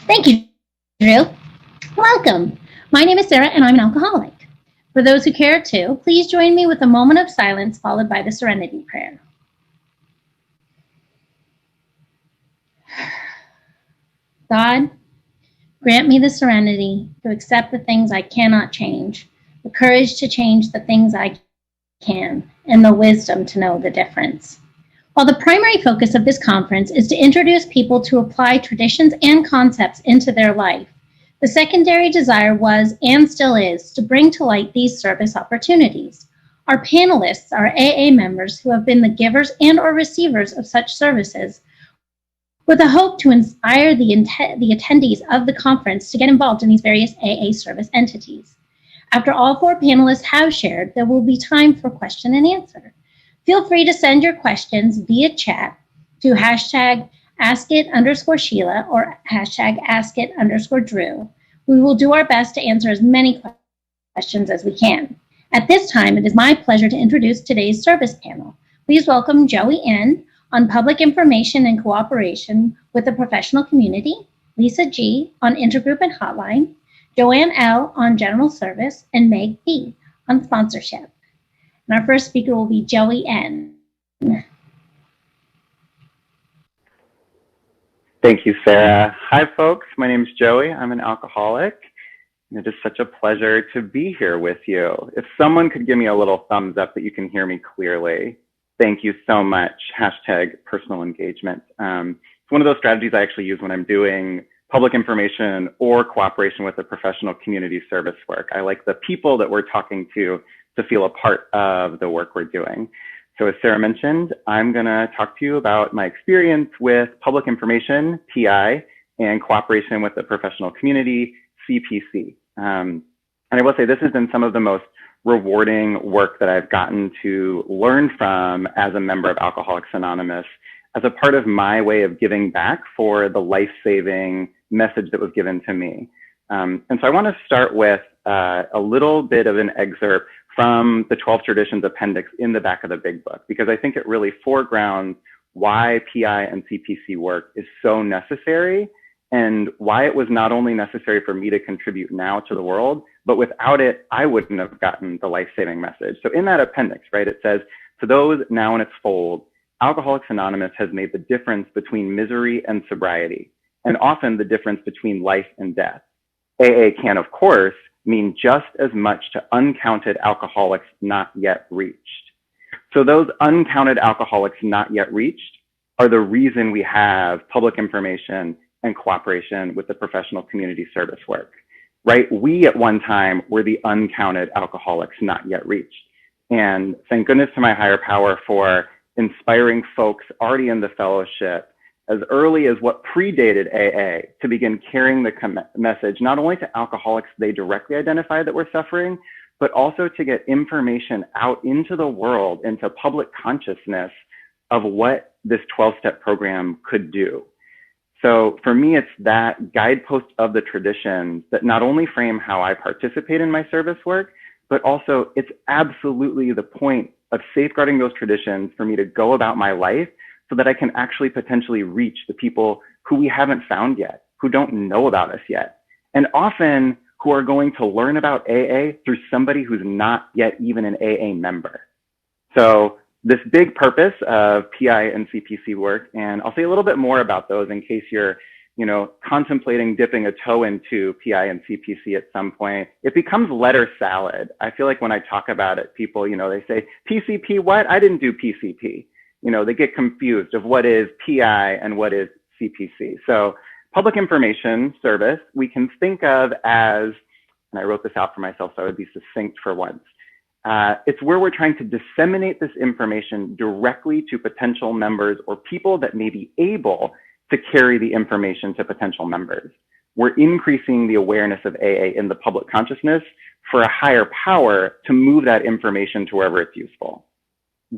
Thank you, Drew. Welcome. My name is Sarah, and I'm an alcoholic. For those who care to, please join me with a moment of silence followed by the Serenity Prayer. God, grant me the serenity to accept the things I cannot change, the courage to change the things I can, and the wisdom to know the difference. While the primary focus of this conference is to introduce people to apply traditions and concepts into their life, the secondary desire was, and still is, to bring to light these service opportunities. Our panelists are AA members who have been the givers and or receivers of such services, with a hope to inspire the attendees of the conference to get involved in these various AA service entities. After all four panelists have shared, there will be time for question and answer. Feel free to send your questions via chat to hashtag AskIt_Sheila or hashtag AskIt_Drew. We will do our best to answer as many questions as we can. At this time, it is my pleasure to introduce today's service panel. Please welcome Joey N. on public information and cooperation with the professional community, Lisa G. on intergroup and hotline, Joanne L. on general service, and Meg B. on sponsorship. And our first speaker will be Joey N. Thank you, Sarah. Hi, folks. My name is Joey. I'm an alcoholic. And it is such a pleasure to be here with you. If someone could give me a little thumbs up that you can hear me clearly, thank you so much. Hashtag personal engagement. It's one of those strategies I actually use when I'm doing public information or cooperation with the professional community service work. I like the people that we're talking to feel a part of the work we're doing. So as Sarah mentioned, I'm gonna talk to you about my experience with public information, PI, and cooperation with the professional community, CPC. And I will say this has been some of the most rewarding work that I've gotten to learn from as a member of Alcoholics Anonymous, as a part of my way of giving back for the life-saving message that was given to me. And so I want to start with a little bit of an excerpt from the 12 Traditions Appendix in the back of the big book, because I think it really foregrounds why PI and CPC work is so necessary, and why it was not only necessary for me to contribute now to the world, but without it, I wouldn't have gotten the life-saving message. So in that appendix, right, it says, to those now in its fold, Alcoholics Anonymous has made the difference between misery and sobriety, and often the difference between life and death. AA can, of course, mean just as much to uncounted alcoholics not yet reached. So those uncounted alcoholics not yet reached are the reason we have public information and cooperation with the professional community service work, right? We at one time were the uncounted alcoholics not yet reached. And thank goodness to my higher power for inspiring folks already in the fellowship as early as what predated AA to begin carrying the message, not only to alcoholics they directly identify that were suffering, but also to get information out into the world, into public consciousness of what this 12-step program could do. So for me, it's that guidepost of the traditions that not only frame how I participate in my service work, but also it's absolutely the point of safeguarding those traditions for me to go about my life so that I can actually potentially reach the people who we haven't found yet, who don't know about us yet, and often who are going to learn about AA through somebody who's not yet even an AA member. So this big purpose of PI and CPC work, and I'll say a little bit more about those in case you're, contemplating dipping a toe into PI and CPC at some point. It becomes letter salad. I feel like when I talk about it, people, they say, PCP what? I didn't do PCP. They get confused of what is PI and what is CPC. So public information service, we can think of as, and I wrote this out for myself so I would be succinct for once. It's where we're trying to disseminate this information directly to potential members or people that may be able to carry the information to potential members. We're increasing the awareness of AA in the public consciousness for a higher power to move that information to wherever it's useful.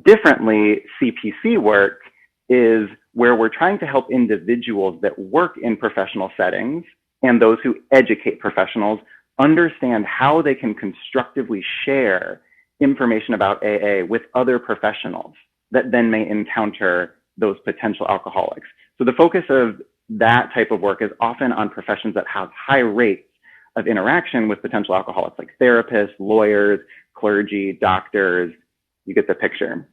Differently, CPC work is where we're trying to help individuals that work in professional settings and those who educate professionals understand how they can constructively share information about AA with other professionals that then may encounter those potential alcoholics. So the focus of that type of work is often on professions that have high rates of interaction with potential alcoholics, like therapists, lawyers, clergy, doctors. You get the picture.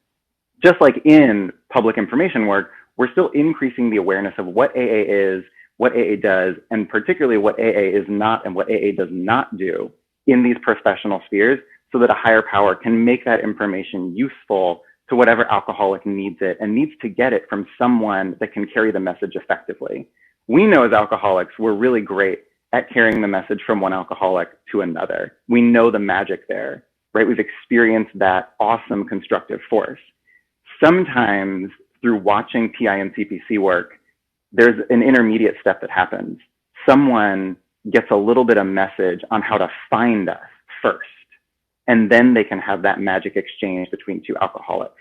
Just like in public information work, we're still increasing the awareness of what AA is, what AA does, and particularly what AA is not and what AA does not do in these professional spheres, so that a higher power can make that information useful to whatever alcoholic needs it and needs to get it from someone that can carry the message effectively. We know as alcoholics, we're really great at carrying the message from one alcoholic to another. We know the magic there, right? We've experienced that awesome constructive force. Sometimes through watching PI and CPC work, there's an intermediate step that happens. Someone gets a little bit of message on how to find us first, and then they can have that magic exchange between two alcoholics.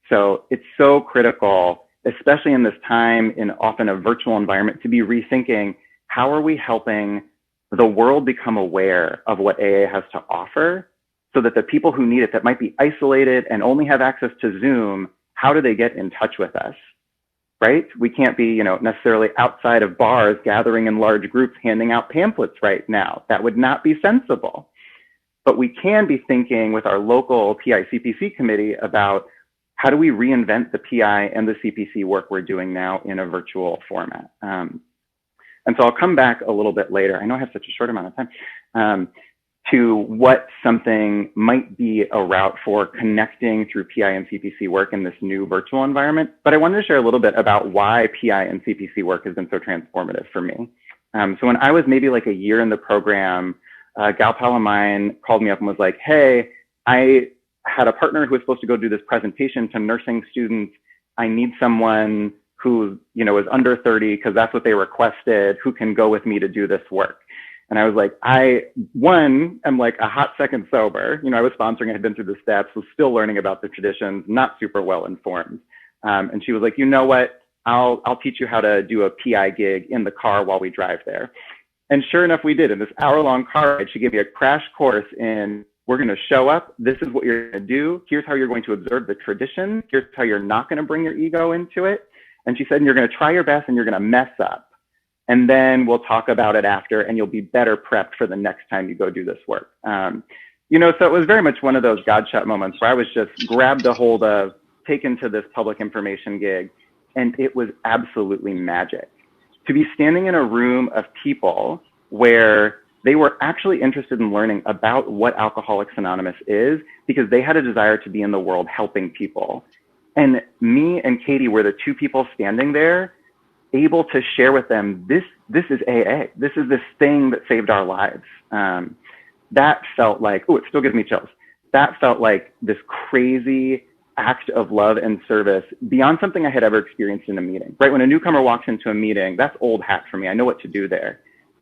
So it's so critical, especially in this time in often a virtual environment, to be rethinking, how are we helping the world become aware of what AA has to offer, so that the people who need it, that might be isolated and only have access to Zoom, how do they get in touch with us, right? We can't be, necessarily outside of bars, gathering in large groups, handing out pamphlets right now. That would not be sensible. But we can be thinking with our local PI CPC committee about, how do we reinvent the PI and the CPC work we're doing now in a virtual format? And so I'll come back a little bit later. I know I have such a short amount of time, to what something might be a route for connecting through PI and CPC work in this new virtual environment. But I wanted to share a little bit about why PI and CPC work has been so transformative for me. So when I was maybe like a year in the program, a gal pal of mine called me up and was like, hey, I had a partner who was supposed to go do this presentation to nursing students. I need someone who, is under 30, because that's what they requested, who can go with me to do this work. And I was like, I'm like a hot second sober. I was sponsoring, I had been through the steps, was still learning about the traditions, not super well informed. And she was like, you know what? I'll teach you how to do a PI gig in the car while we drive there. And sure enough, we did. In this hour-long car ride, she gave me a crash course in, we're going to show up. This is what you're going to do. Here's how you're going to observe the tradition. Here's how you're not going to bring your ego into it. And she said, and you're going to try your best and you're going to mess up. And then we'll talk about it after, and you'll be better prepped for the next time you go do this work. So it was very much one of those God shot moments where I was just grabbed a hold of, taken to this public information gig, and it was absolutely magic. To be standing in a room of people where they were actually interested in learning about what Alcoholics Anonymous is, because they had a desire to be in the world helping people. And me and Katie were the two people standing there, able to share with them, this is AA. This is this thing that saved our lives. That felt like, it still gives me chills. That felt like this crazy act of love and service beyond something I had ever experienced in a meeting, right? When a newcomer walks into a meeting, that's old hat for me. I know what to do there.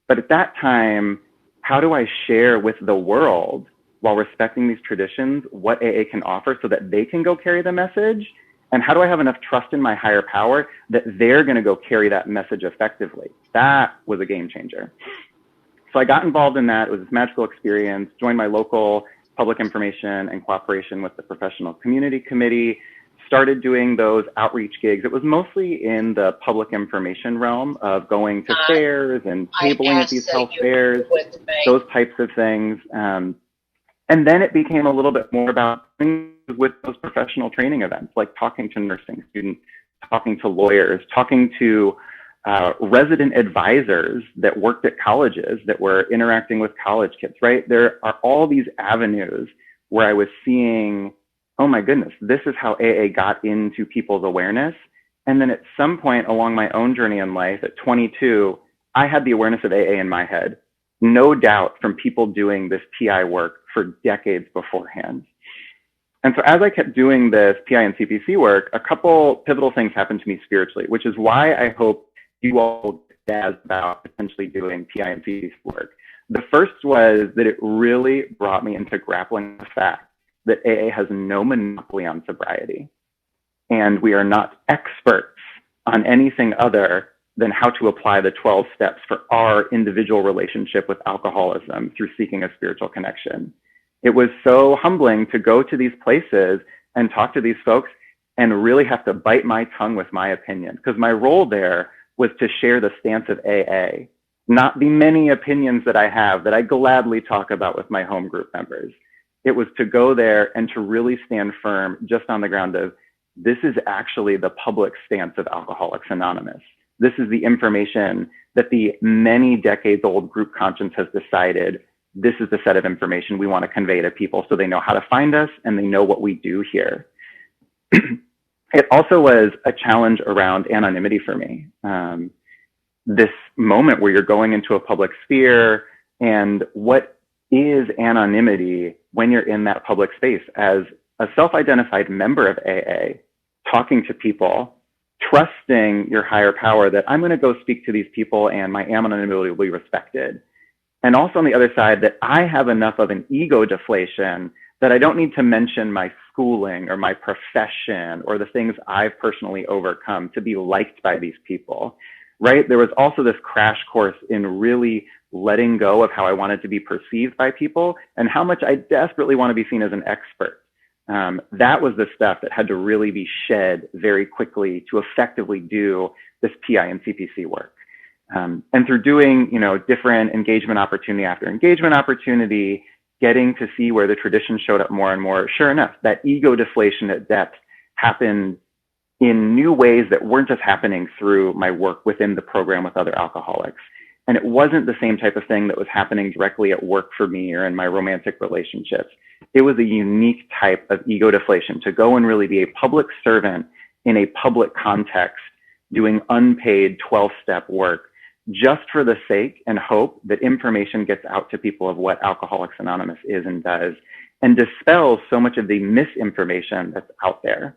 But at that time, how do I share with the world, while respecting these traditions, what AA can offer so that they can go carry the message? And how do I have enough trust in my higher power that they're going to go carry that message effectively? That was a game changer. So I got involved in that. It was this magical experience, joined my local public information and cooperation with the professional community committee, started doing those outreach gigs. It was mostly in the public information realm of going to fairs and tabling at these health fairs, those types of things. And then it became a little bit more about with those professional training events, like talking to nursing students, talking to lawyers, talking to resident advisors that worked at colleges that were interacting with college kids, right? There are all these avenues where I was seeing, oh my goodness, this is how AA got into people's awareness. And then at some point along my own journey in life at 22, I had the awareness of AA in my head, no doubt from people doing this PI work for decades beforehand. And so as I kept doing this PI and CPC work, a couple pivotal things happened to me spiritually, which is why I hope you all jazzed about potentially doing PI and CPC work. The first was that it really brought me into grappling with the fact that AA has no monopoly on sobriety. And we are not experts on anything other than how to apply the 12 steps for our individual relationship with alcoholism through seeking a spiritual connection. It was so humbling to go to these places and talk to these folks and really have to bite my tongue with my opinion, because my role there was to share the stance of AA, not the many opinions that I have that I gladly talk about with my home group members. It was to go there and to really stand firm just on the ground of, this is actually the public stance of Alcoholics Anonymous. This is the information that the many decades old group conscience has decided this is the set of information we want to convey to people so they know how to find us and they know what we do here. It also was a challenge around anonymity for me. This moment where you're going into a public sphere, and what is anonymity when you're in that public space as a self-identified member of AA, talking to people, trusting your higher power that I'm going to go speak to these people and my anonymity will be respected. And also on the other side, that I have enough of an ego deflation that I don't need to mention my schooling or my profession or the things I've personally overcome to be liked by these people, right? There was also this crash course in really letting go of how I wanted to be perceived by people and how much I desperately want to be seen as an expert. That was the stuff that had to really be shed very quickly to effectively do this PI and CPC work. And through doing, different engagement opportunity after engagement opportunity, getting to see where the tradition showed up more and more, sure enough, that ego deflation at depth happened in new ways that weren't just happening through my work within the program with other alcoholics. And it wasn't the same type of thing that was happening directly at work for me or in my romantic relationships. It was a unique type of ego deflation to go and really be a public servant in a public context, doing unpaid 12-step work just for the sake and hope that information gets out to people of what Alcoholics Anonymous is and does, and dispels so much of the misinformation that's out there.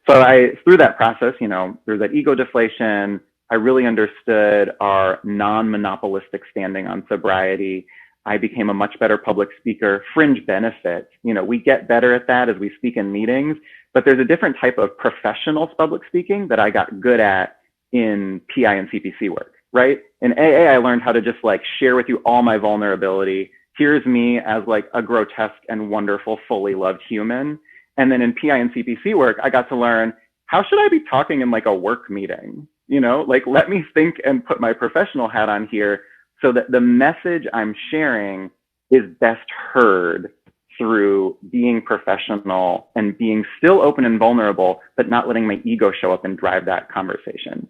So through that process, through that ego deflation, I really understood our non-monopolistic standing on sobriety. I became a much better public speaker. Fringe benefits, we get better at that as we speak in meetings, but there's a different type of professional public speaking that I got good at in PI and CPC work, right? In AA, I learned how to just share with you all my vulnerability. Here's me as a grotesque and wonderful, fully loved human. And then in PI and CPC work, I got to learn, how should I be talking in a work meeting? Let me think and put my professional hat on here so that the message I'm sharing is best heard through being professional and being still open and vulnerable, but not letting my ego show up and drive that conversation.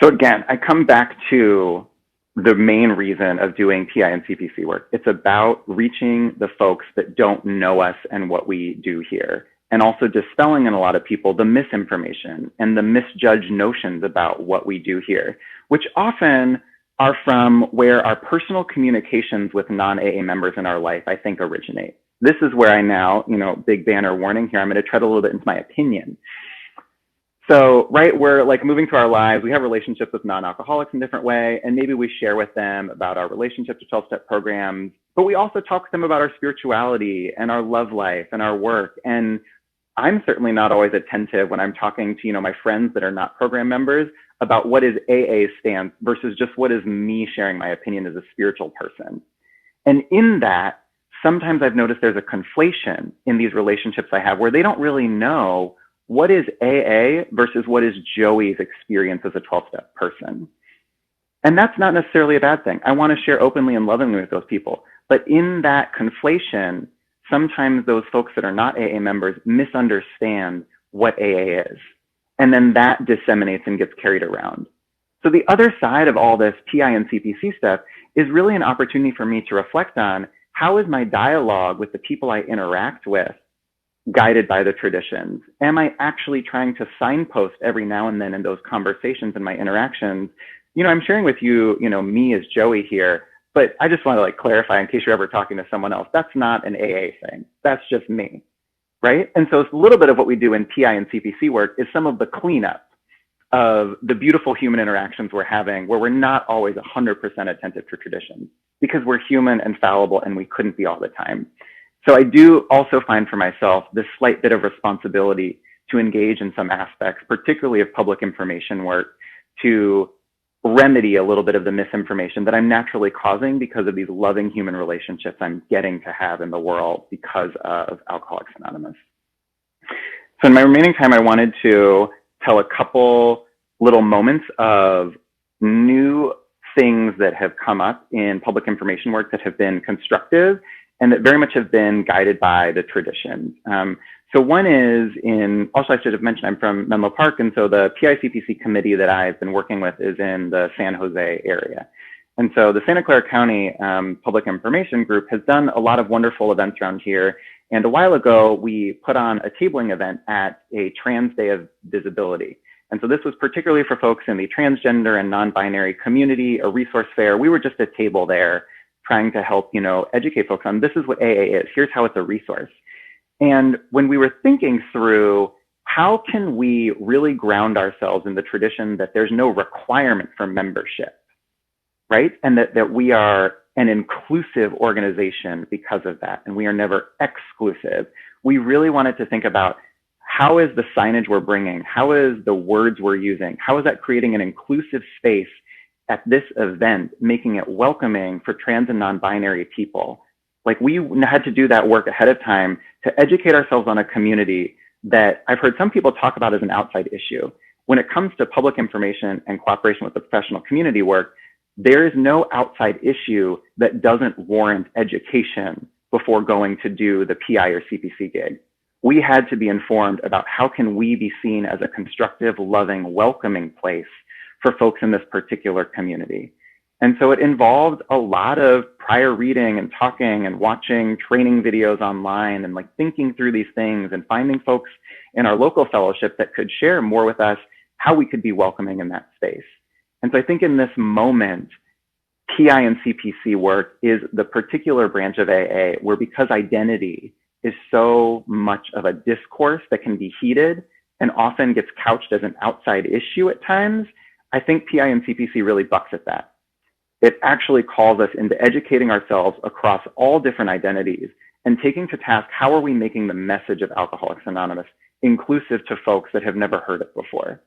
So again, I come back to the main reason of doing PI and CPC work. It's about reaching the folks that don't know us and what we do here, and also dispelling in a lot of people the misinformation and the misjudged notions about what we do here, which often are from where our personal communications with non-AA members in our life, I think, originate. This is where I now, big banner warning here, I'm going to tread a little bit into my opinion. So, right, we're moving through our lives. We have relationships with non-alcoholics in a different way, and maybe we share with them about our relationship to 12-step programs, but we also talk to them about our spirituality and our love life and our work. And I'm certainly not always attentive when I'm talking to, my friends that are not program members about what is AA stance versus just what is me sharing my opinion as a spiritual person. And in that, sometimes I've noticed there's a conflation in these relationships I have where they don't really know what is AA versus what is Joey's experience as a 12-step person. And that's not necessarily a bad thing. I want to share openly and lovingly with those people. But in that conflation, sometimes those folks that are not AA members misunderstand what AA is. And then that disseminates and gets carried around. So the other side of all this PI and CPC stuff is really an opportunity for me to reflect on, how is my dialogue with the people I interact with guided by the traditions? Am I actually trying to signpost every now and then in those conversations and my interactions? I'm sharing with you, me as Joey here, but I just want to clarify in case you're ever talking to someone else, that's not an AA thing. That's just me, right? And so it's a little bit of what we do in PI and CPC work is some of the cleanup of the beautiful human interactions we're having where we're not always 100% attentive to traditions because we're human and fallible and we couldn't be all the time. So I do also find for myself this slight bit of responsibility to engage in some aspects, particularly of public information work, to remedy a little bit of the misinformation that I'm naturally causing because of these loving human relationships I'm getting to have in the world because of Alcoholics Anonymous. So in my remaining time, I wanted to tell a couple little moments of new things that have come up in public information work that have been constructive and that very much have been guided by the tradition. So one is also I should have mentioned I'm from Menlo Park, and so the PICPC committee that I've been working with is in the San Jose area. And so the Santa Clara County Public Information Group has done a lot of wonderful events around here. And a while ago, we put on a tabling event at a Trans Day of Visibility. And so this was particularly for folks in the transgender and non-binary community, a resource fair. We were just a table there trying to help, educate folks on this is what AA is. Here's how it's a resource. And when we were thinking through how can we really ground ourselves in the tradition that there's no requirement for membership, right? And that we are an inclusive organization because of that. And we are never exclusive. We really wanted to think about how is the signage we're bringing? How is the words we're using? How is that creating an inclusive space at this event, making it welcoming for trans and non-binary people? Like we had to do that work ahead of time to educate ourselves on a community that I've heard some people talk about as an outside issue. When it comes to public information and cooperation with the professional community work, there is no outside issue that doesn't warrant education before going to do the PI or CPC gig. We had to be informed about how can we be seen as a constructive, loving, welcoming place for folks in this particular community. And so it involved a lot of prior reading and talking and watching training videos online and like thinking through these things and finding folks in our local fellowship that could share more with us how we could be welcoming in that space. And so I think in this moment, PI and CPC work is the particular branch of AA where, because identity is so much of a discourse that can be heated and often gets couched as an outside issue at times, I think PI and CPC really bucks at that. It actually calls us into educating ourselves across all different identities and taking to task how are we making the message of Alcoholics Anonymous inclusive to folks that have never heard it before.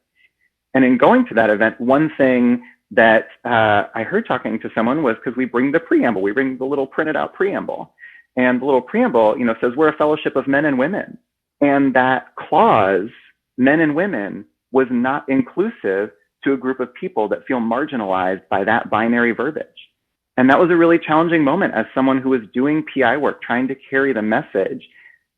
And in going to that event, one thing that I heard talking to someone was because we bring the preamble, we bring the little printed out preamble. And the little preamble, says we're a fellowship of men and women. And that clause, men and women, was not inclusive to a group of people that feel marginalized by that binary verbiage. And that was a really challenging moment as someone who was doing PI work, trying to carry the message,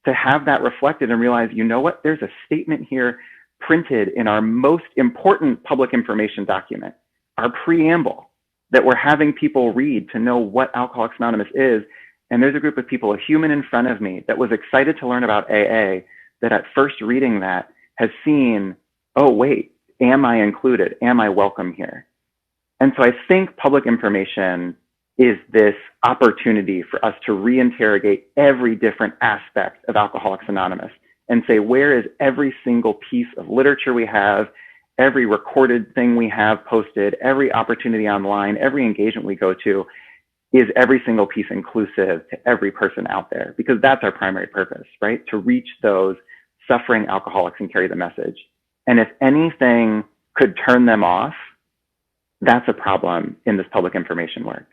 to have that reflected and realize, what, there's a statement here printed in our most important public information document, our preamble, that we're having people read to know what Alcoholics Anonymous is. And there's a group of people, a human in front of me that was excited to learn about AA, that at first reading that has seen, oh, wait, am I included? Am I welcome here? And so I think public information is this opportunity for us to reinterrogate every different aspect of Alcoholics Anonymous and say, where is every single piece of literature we have, every recorded thing we have posted, every opportunity online, every engagement we go to, is every single piece inclusive to every person out there? Because that's our primary purpose, right? To reach those suffering alcoholics and carry the message. And if anything could turn them off, that's a problem in this public information work.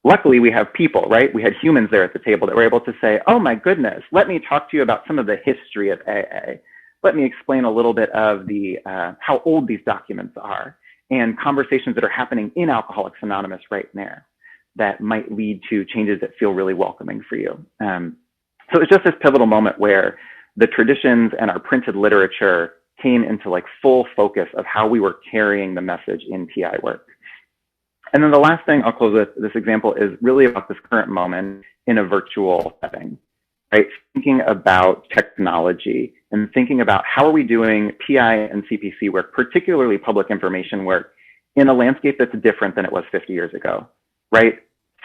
Luckily, we have people, right? We had humans there at the table that were able to say, oh my goodness, let me talk to you about some of the history of AA. Let me explain a little bit of the how old these documents are and conversations that are happening in Alcoholics Anonymous right there that might lead to changes that feel really welcoming for you. So it's just this pivotal moment where the traditions and our printed literature came into like full focus of how we were carrying the message in PI work. And then the last thing I'll close with this example is really about this current moment in a virtual setting, right? Thinking about technology and thinking about how are we doing PI and CPC work, particularly public information work, in a landscape that's different than it was 50 years ago, right?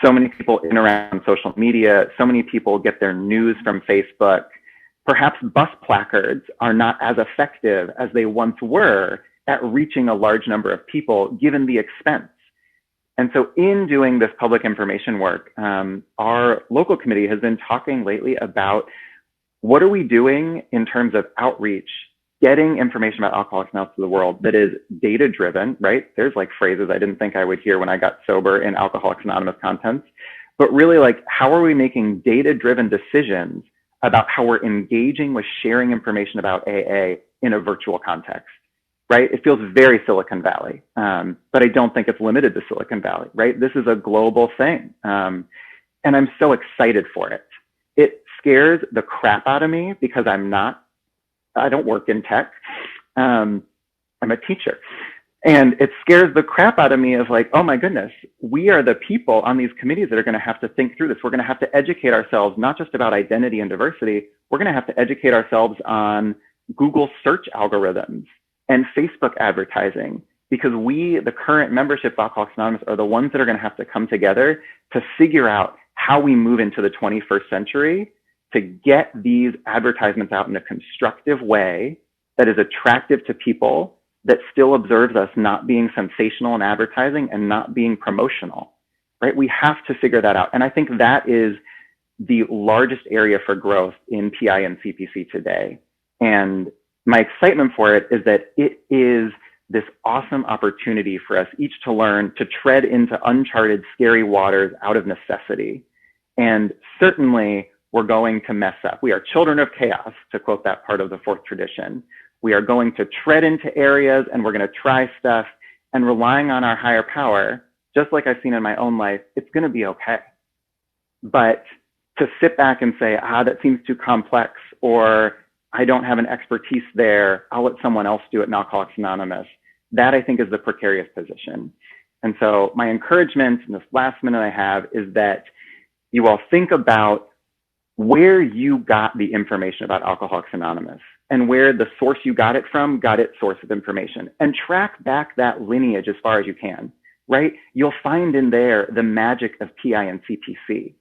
So many people interact on social media. So many people get their news from Facebook. Perhaps bus placards are not as effective as they once were at reaching a large number of people, given the expense. And so in doing this public information work, our local committee has been talking lately about what are we doing in terms of outreach, getting information about Alcoholics Anonymous to the world that is data-driven, right? There's like phrases I didn't think I would hear when I got sober in Alcoholics Anonymous contents, but really like how are we making data-driven decisions about how we're engaging with sharing information about AA in a virtual context, right? It feels very Silicon Valley, but I don't think it's limited to Silicon Valley, right? This is a global thing. And I'm so excited for it. It scares the crap out of me because I don't work in tech. I'm a teacher. And it scares the crap out of me of like, oh my goodness, we are the people on these committees that are going to have to think through this. We're going to have to educate ourselves, not just about identity and diversity. We're going to have to educate ourselves on Google search algorithms and Facebook advertising, because we, the current membership of Alcoholics Anonymous, are the ones that are going to have to come together to figure out how we move into the 21st century to get these advertisements out in a constructive way that is attractive to people, that still observes us not being sensational in advertising and not being promotional, right? We have to figure that out. And I think that is the largest area for growth in PI and CPC today. And my excitement for it is that it is this awesome opportunity for us each to learn to tread into uncharted, scary waters out of necessity. And certainly we're going to mess up. We are children of chaos, to quote that part of the fourth tradition. We are going to tread into areas and we're going to try stuff, and relying on our higher power, just like I've seen in my own life, it's going to be okay. But to sit back and say, that seems too complex, or I don't have an expertise there, I'll let someone else do it in Alcoholics Anonymous, that I think is the precarious position. And so my encouragement in this last minute I have is that you all think about where you got the information about Alcoholics Anonymous, and where the source you got it from got its source of information, and track back that lineage as far as you can, right? You'll find in there the magic of PI and CPC.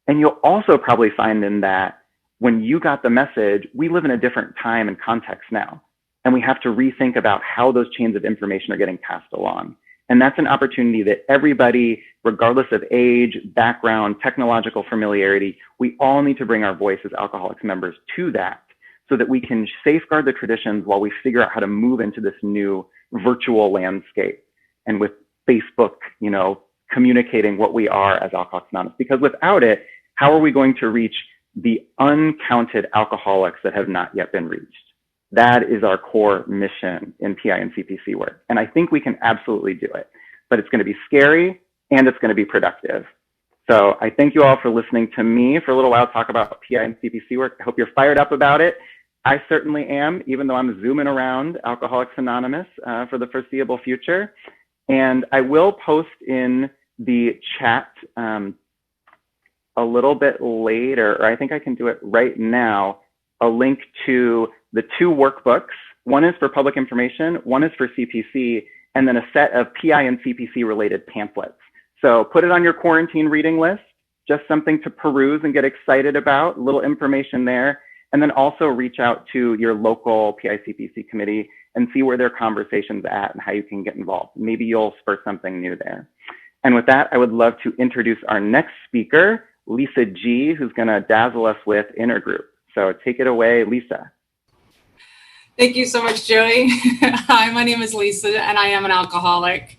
And you'll also probably find in that when you got the message, we live in a different time and context now, and we have to rethink about how those chains of information are getting passed along. And that's an opportunity that everybody, regardless of age, background, technological familiarity, we all need to bring our voice as Alcoholics members to that, so that we can safeguard the traditions while we figure out how to move into this new virtual landscape. And with Facebook, communicating what we are as Alcoholics Anonymous. Because without it, how are we going to reach the uncounted alcoholics that have not yet been reached? That is our core mission in PI and CPC work. And I think we can absolutely do it, but it's going to be scary and it's going to be productive. So I thank you all for listening to me for a little while talk about PI and CPC work. I hope you're fired up about it. I certainly am, even though I'm zooming around Alcoholics Anonymous for the foreseeable future. And I will post in the chat a little bit later, or I think I can do it right now, a link to the two workbooks. One is for public information, one is for CPC, and then a set of PI and CPC related pamphlets. So put it on your quarantine reading list, just something to peruse and get excited about, a little information there. And then also reach out to your local PI/CPC committee and see where their conversation's at and how you can get involved. Maybe you'll spur something new there. And with that, I would love to introduce our next speaker, Lisa G., who's going to dazzle us with Intergroup. So take it away, Lisa. Thank you so much, Joey. Hi, my name is Lisa, and I am an alcoholic.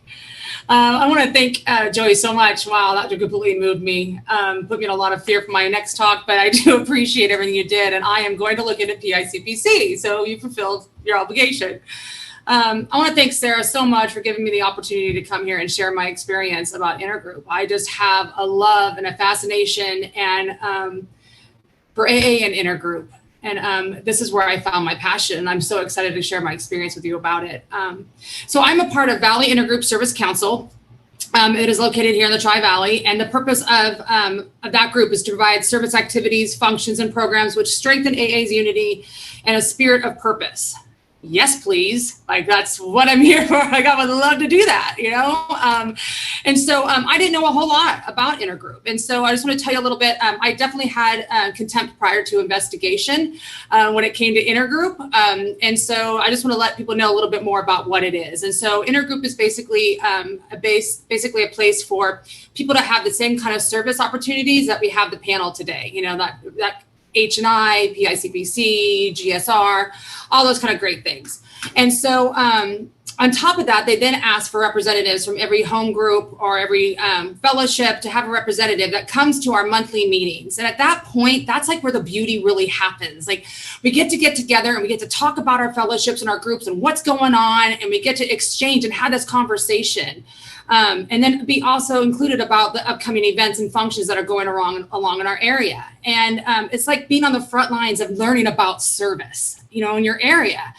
I want to thank Joey so much. Wow, that completely moved me, put me in a lot of fear for my next talk, but I do appreciate everything you did, and I am going to look into PICPC, so you fulfilled your obligation. I want to thank Sarah so much for giving me the opportunity to come here and share my experience about Intergroup. I just have a love and a fascination and for AA and Intergroup. And this is where I found my passion. And I'm so excited to share my experience with you about it. So I'm a part of Valley Intergroup Service Council. It is located here in the Tri-Valley. And the purpose of that group is to provide service activities, functions, and programs which strengthen AA's unity and a spirit of purpose. Yes, please. Like, that's what I'm here for. Like, I would love to do that, And so I didn't know a whole lot about Intergroup. And so I just want to tell you a little bit. I definitely had contempt prior to investigation when it came to Intergroup. And so I just want to let people know a little bit more about what it is. And so Intergroup is basically a place for people to have the same kind of service opportunities that we have the panel today. That H&I, PICPC, GSR, all those kind of great things. And so On top of that, they then ask for representatives from every home group or every fellowship to have a representative that comes to our monthly meetings. And at that point, that's like where the beauty really happens. Like we get together and we get to talk about our fellowships and our groups and what's going on, and we get to exchange and have this conversation. And then be also included about the upcoming events and functions that are going along in our area. And it's like being on the front lines of learning about service, you know, in your area.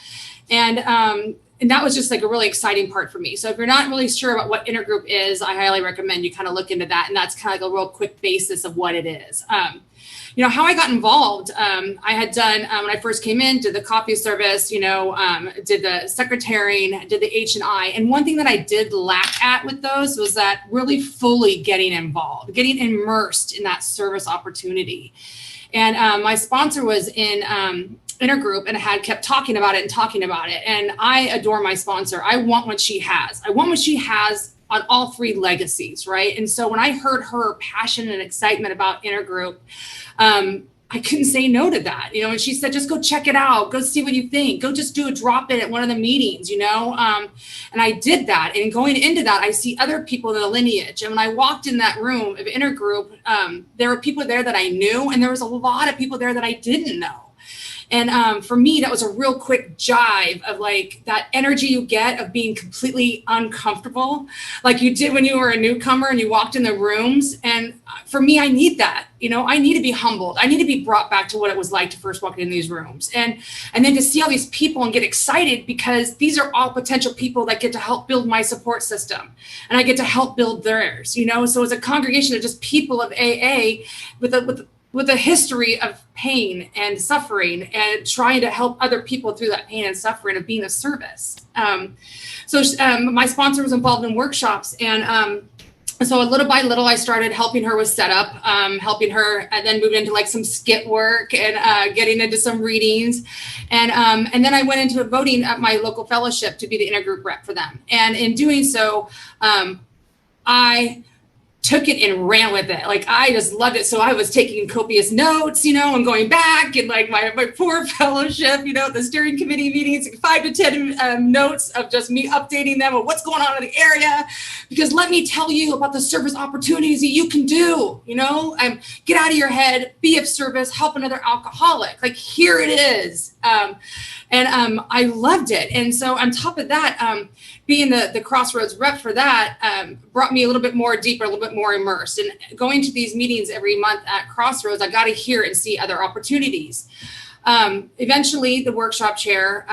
And that was just like a really exciting part for me. So if you're not really sure about what intergroup is, I highly recommend you kind of look into that. And that's kind of like a real quick basis of what it is. You know, how I got involved, I had done, when I first came in, did the coffee service, you know, did the secretarying, did the H&I. And one thing that I did lack at with those was that really fully getting involved, getting immersed in that service opportunity. And my sponsor was in intergroup and had kept talking about it. And I adore my sponsor. I want what she has. I want what she has on all three legacies, right? And so when I heard her passion and excitement about intergroup, I couldn't say no to that, you know, and she said, just go check it out. Go see what you think. Go just do a drop in at one of the meetings, you know? And I did that. And going into that, I see other people in the lineage. And when I walked in that room of intergroup, there were people there that I knew, and there was a lot of people there that I didn't know. And for me, that was a real quick jive of like that energy you get of being completely uncomfortable, like you did when you were a newcomer and you walked in the rooms. And for me, I need that. You know, I need to be humbled. I need to be brought back to what it was like to first walk in these rooms. And then to see all these people and get excited because these are all potential people that get to help build my support system. And I get to help build theirs, you know? So it's a congregation of just people of AA with a history of pain and suffering and trying to help other people through that pain and suffering of being of service. So my sponsor was involved in workshops, and so little by little, I started helping her with setup, helping her, and then moved into like some skit work and getting into some readings. And then I went into voting at my local fellowship to be the intergroup rep for them. And in doing so, I took it and ran with it. Like, I just loved it. So I was taking copious notes, you know, and going back and like my poor fellowship, you know, the steering committee meetings, 5 to 10 notes of just me updating them on what's going on in the area. Because let me tell you about the service opportunities that you can do, you know, get out of your head, be of service, help another alcoholic. Like, here it is. And I loved it. And so on top of that, being the Crossroads rep for that brought me a little bit more deeper, a little bit more immersed. And going to these meetings every month at Crossroads, I got to hear and see other opportunities. Eventually, the workshop chair,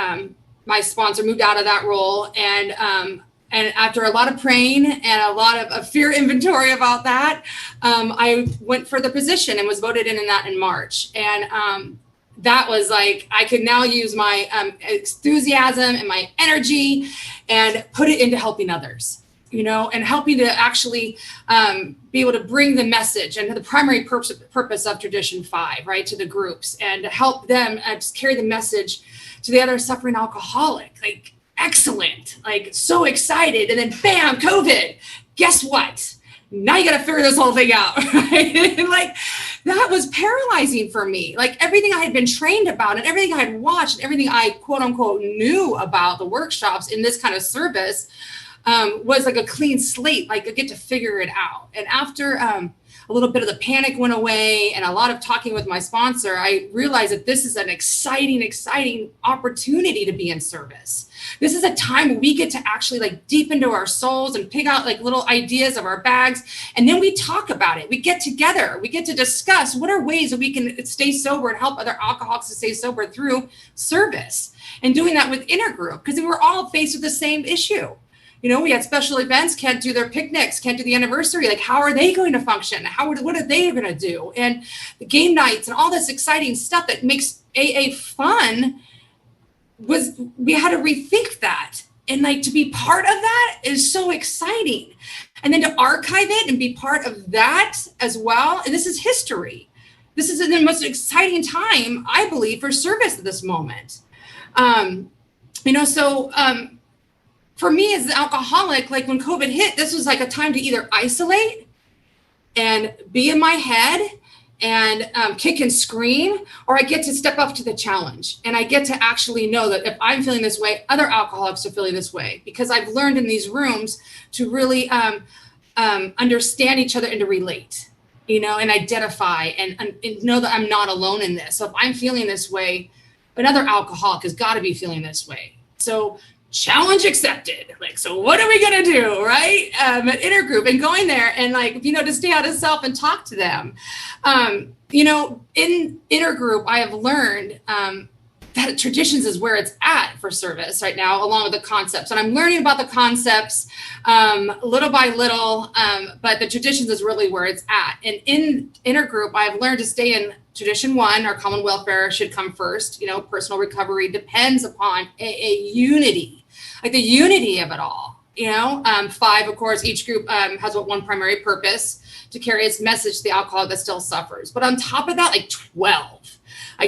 my sponsor, moved out of that role. And after a lot of praying and a lot of fear inventory about that, I went for the position and was voted in that in March. And that was like, I could now use my enthusiasm and my energy and put it into helping others, you know, and helping to actually be able to bring the message and the primary purpose of Tradition 5, right, to the groups, and to help them just carry the message to the other suffering alcoholic. Like, excellent, like so excited. And then bam, COVID, guess what? Now you got to figure this whole thing out, right? And like, that was paralyzing for me. Like, everything I had been trained about and everything I had watched and everything I quote unquote knew about the workshops in this kind of service was like a clean slate. Like, I get to figure it out. And after a little bit of the panic went away and a lot of talking with my sponsor, I realized that this is an exciting opportunity to be in service. This is a time where we get to actually like deep into our souls and pick out like little ideas of our bags. And then we talk about it. We get together. We get to discuss what are ways that we can stay sober and help other alcoholics to stay sober through service. And doing that with intergroup, because we were all faced with the same issue. You know, we had special events, can't do their picnics, can't do the anniversary. Like, how are they going to function? What are they going to do? And the game nights and all this exciting stuff that makes AA fun, we had to rethink that. And like, to be part of that is so exciting. And then to archive it and be part of that as well. And this is history. This is the most exciting time, I believe, for service at this moment. You know, so for me as an alcoholic, like when COVID hit, this was like a time to either isolate and be in my head and kick and scream, or I get to step up to the challenge. And I get to actually know that if I'm feeling this way, other alcoholics are feeling this way, because I've learned in these rooms to really understand each other and to relate, and identify and know that I'm not alone in this. So if I'm feeling this way, another alcoholic has got to be feeling this way. So challenge accepted. So what are we going to do, right? At intergroup, and going there and to stay out of self and talk to them. In intergroup, I have learned that traditions is where it's at for service right now, along with the concepts. And I'm learning about the concepts little by little, but the traditions is really where it's at. And in intergroup, I've learned to stay in tradition 1, our common welfare should come first. Personal recovery depends upon a unity, the unity of it all. 5, of course, each group has one primary purpose: to carry its message to the alcoholic that still suffers. But on top of that, 12.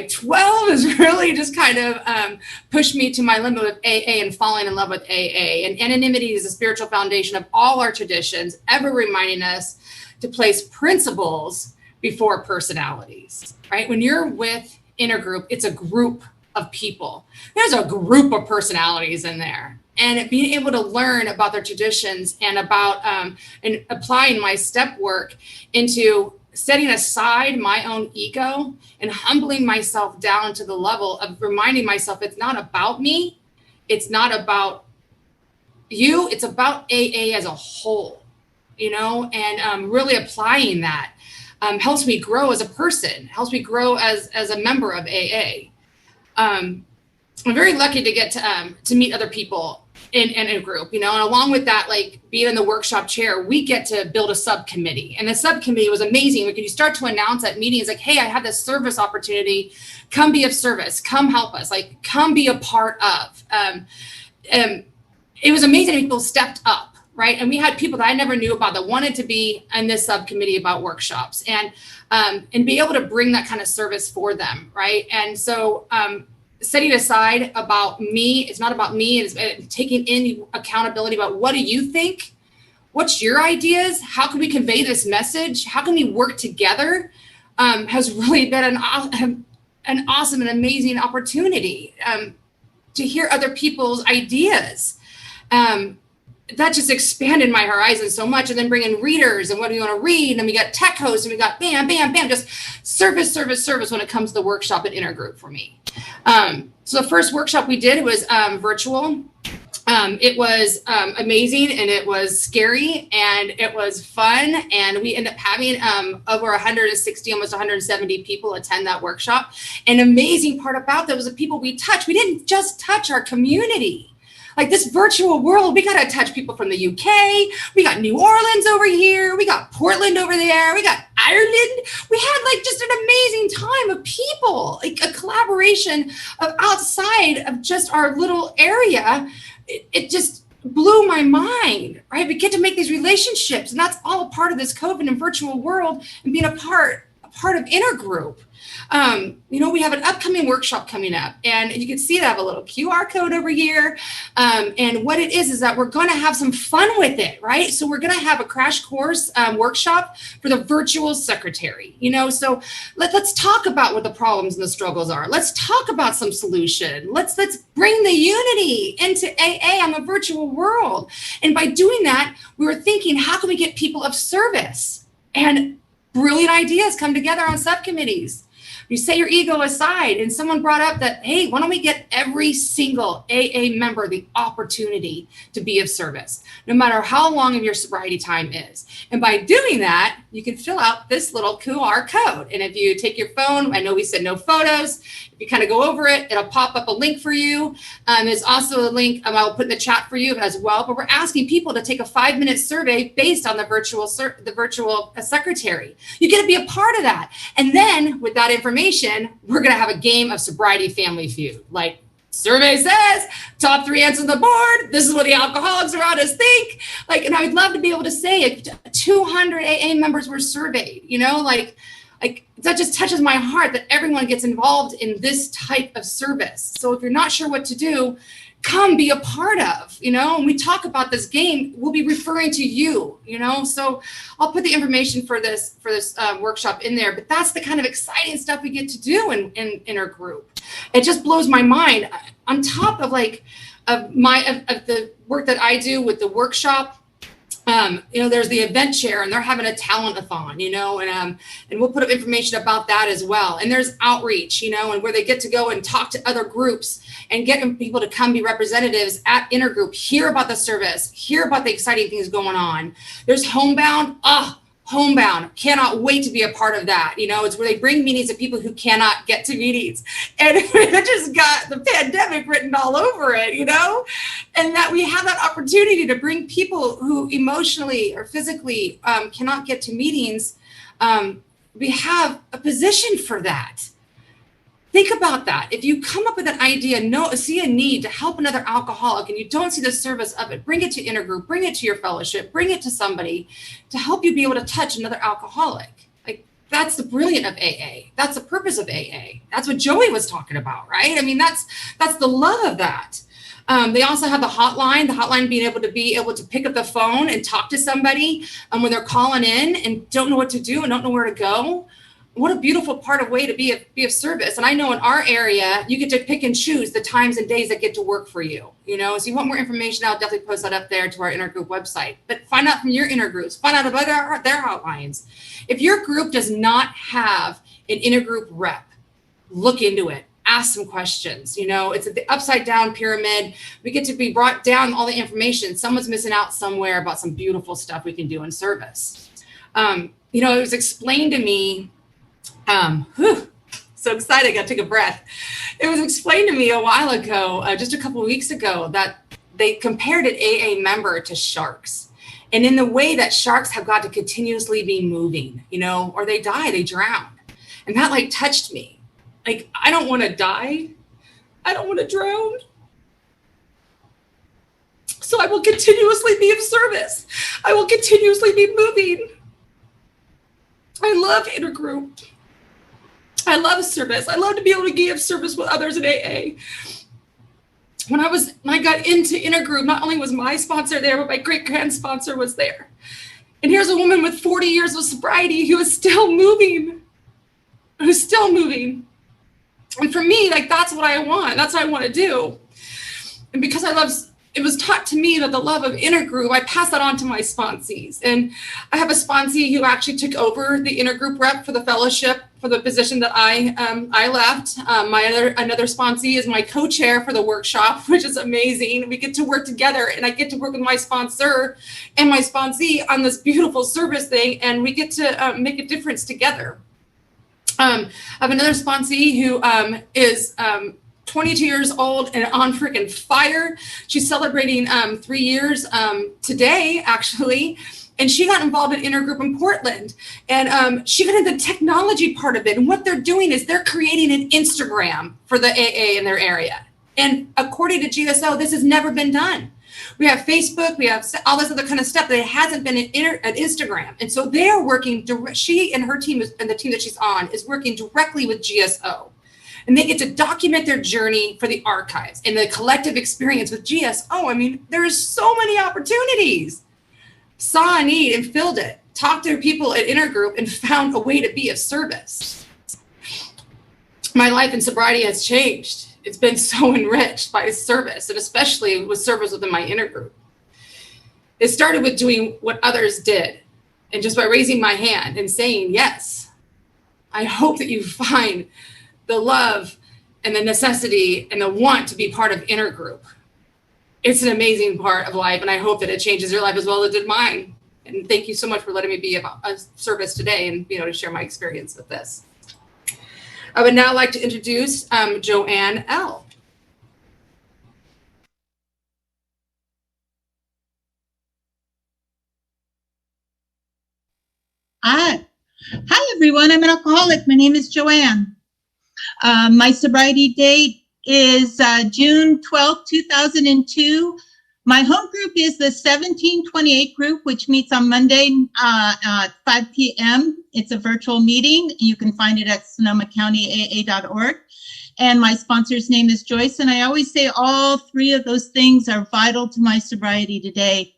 12 has really just kind of pushed me to my limit with AA and falling in love with AA. And anonymity is the spiritual foundation of all our traditions, ever reminding us to place principles before personalities, right? When you're with intergroup, it's a group of people. There's a group of personalities in there. And being able to learn about their traditions and about and applying my step work into setting aside my own ego and humbling myself down to the level of reminding myself it's not about me, it's not about you, it's about AA as a whole, and really applying that helps me grow as a person, helps me grow as a member of AA. I'm very lucky to get to meet other people in a group, and along with that, being in the workshop chair, we get to build a subcommittee. And the subcommittee was amazing because you start to announce at meetings, hey, I have this service opportunity. Come be of service. Come help us. Come be a part of. It was amazing. People stepped up, right? And we had people that I never knew about that wanted to be in this subcommittee about workshops and be able to bring that kind of service for them, right? And so setting aside about me, it's not about me, it's taking in accountability about what do you think? What's your ideas? How can we convey this message? How can we work together? Has really been an awesome and amazing opportunity to hear other people's ideas. That just expanded my horizon so much. And then bring in readers and what do you want to read? And we got tech hosts and we got bam, bam, bam, just service when it comes to the workshop at intergroup for me. So the first workshop we did, it was virtual. It was amazing, and it was scary, and it was fun. And we ended up having over 160, almost 170 people attend that workshop. An amazing part about that was the people we touched. We didn't just touch our community. This virtual world, we got to touch people from the UK. We got New Orleans over here. We got Portland over there. We got Ireland. We had just an amazing time of people, a collaboration of outside of just our little area. It just blew my mind, right? We get to make these relationships, and that's all a part of this COVID and virtual world and being a part of intergroup. We have an upcoming workshop coming up, and you can see that I have a little QR code over here. And what it is that we're going to have some fun with it, right? So we're going to have a crash course workshop for the virtual secretary, so let's talk about what the problems and the struggles are. Let's talk about some solution. Let's bring the unity into AA on the virtual world. And by doing that, we were thinking, how can we get people of service? And brilliant ideas come together on subcommittees. You set your ego aside, and someone brought up that, hey, why don't we get every single AA member the opportunity to be of service, no matter how long of your sobriety time is. And by doing that, you can fill out this little QR code. And if you take your phone, I know we said no photos. If you kind of go over it, it'll pop up a link for you. There's also a link I'll put in the chat for you as well. But we're asking people to take a 5-minute survey based on the virtual secretary. You get to be a part of that. And then with that information, we're going to have a game of sobriety family feud. Survey says top 3 answers on the board. This is what the alcoholics around us think. And I would love to be able to say if 200 AA members were surveyed, like, that just touches my heart that everyone gets involved in this type of service. So if you're not sure what to do, come be a part of, when we talk about this game, we'll be referring to you, so I'll put the information for this workshop in there, but that's the kind of exciting stuff we get to do in our group. It just blows my mind on top of of the work that I do with the workshop. There's the event chair, and they're having a talent-a-thon, and we'll put up information about that as well. And there's outreach, and where they get to go and talk to other groups and get people to come be representatives at Intergroup, hear about the service, hear about the exciting things going on. There's Homebound. Homebound, cannot wait to be a part of that. It's where they bring meetings to people who cannot get to meetings. And it just got the pandemic written all over it, and that we have that opportunity to bring people who emotionally or physically cannot get to meetings. We have a position for that. Think about that. If you come up with an idea, see a need to help another alcoholic, and you don't see the service of it, bring it to Intergroup, bring it to your fellowship, bring it to somebody to help you be able to touch another alcoholic. Like, that's the brilliant of AA. That's the purpose of AA. That's what Joey was talking about, right? I mean, that's the love of that. They also have the hotline being able to pick up the phone and talk to somebody when they're calling in and don't know what to do and don't know where to go. What a beautiful way to be of service. And I know in our area, you get to pick and choose the times and days that get to work for you. So you want more information, I'll definitely post that up there to our Intergroup website. But find out from your intergroups, find out about their outlines. If your group does not have an Intergroup rep, look into it. Ask some questions. It's at the upside down pyramid. We get to be brought down all the information. Someone's missing out somewhere about some beautiful stuff we can do in service. It was explained to me. So excited, I got to take a breath. It was explained to me a while ago, just a couple of weeks ago, that they compared an AA member to sharks. And in the way that sharks have got to continuously be moving, or they die, they drown. And that touched me. I don't want to die. I don't want to drown. So I will continuously be of service. I will continuously be moving. I love Intergroup. I love service. I love to be able to give service with others in AA. When I got into Intergroup, not only was my sponsor there, but my great-grand sponsor was there. And here's a woman with 40 years of sobriety who is still moving. And for me, that's what I want. That's what I want to do. And because it was taught to me that the love of Intergroup, I pass that on to my sponsees. And I have a sponsee who actually took over the Intergroup rep for the fellowship for the position that I left. Another sponsee is my co-chair for the workshop, which is amazing. We get to work together, and I get to work with my sponsor and my sponsee on this beautiful service thing, and we get to make a difference together. I have another sponsee who is 22 years old and on freaking fire. She's celebrating 3 years today, actually. And she got involved in Intergroup in Portland. And she got into the technology part of it. And what they're doing is they're creating an Instagram for the AA in their area. And according to GSO, this has never been done. We have Facebook, we have all this other kind of stuff that hasn't been at Instagram. And so they are working, she and her team, and the team that she's on, is working directly with GSO. And they get to document their journey for the archives and the collective experience with GSO. I mean, there's so many opportunities. Saw a need and filled it. Talked to people at Intergroup and found a way to be of service. My life in sobriety has changed. It's been so enriched by service, and especially with service within my Intergroup. It started with doing what others did, and just by raising my hand and saying yes. I hope that you find the love and the necessity and the want to be part of Intergroup. It's an amazing part of life, and I hope that it changes your life as well as it did mine. And thank you so much for letting me be of service today and to share my experience with this. I would now like to introduce Joanne L. Hi, everyone. I'm an alcoholic. My name is Joanne. My sobriety date is June 12, 2002. My home group is the 1728 group, which meets on Monday at 5 p.m. It's a virtual meeting. You can find it at SonomaCountyAA.org. And my sponsor's name is Joyce. And I always say all three of those things are vital to my sobriety today.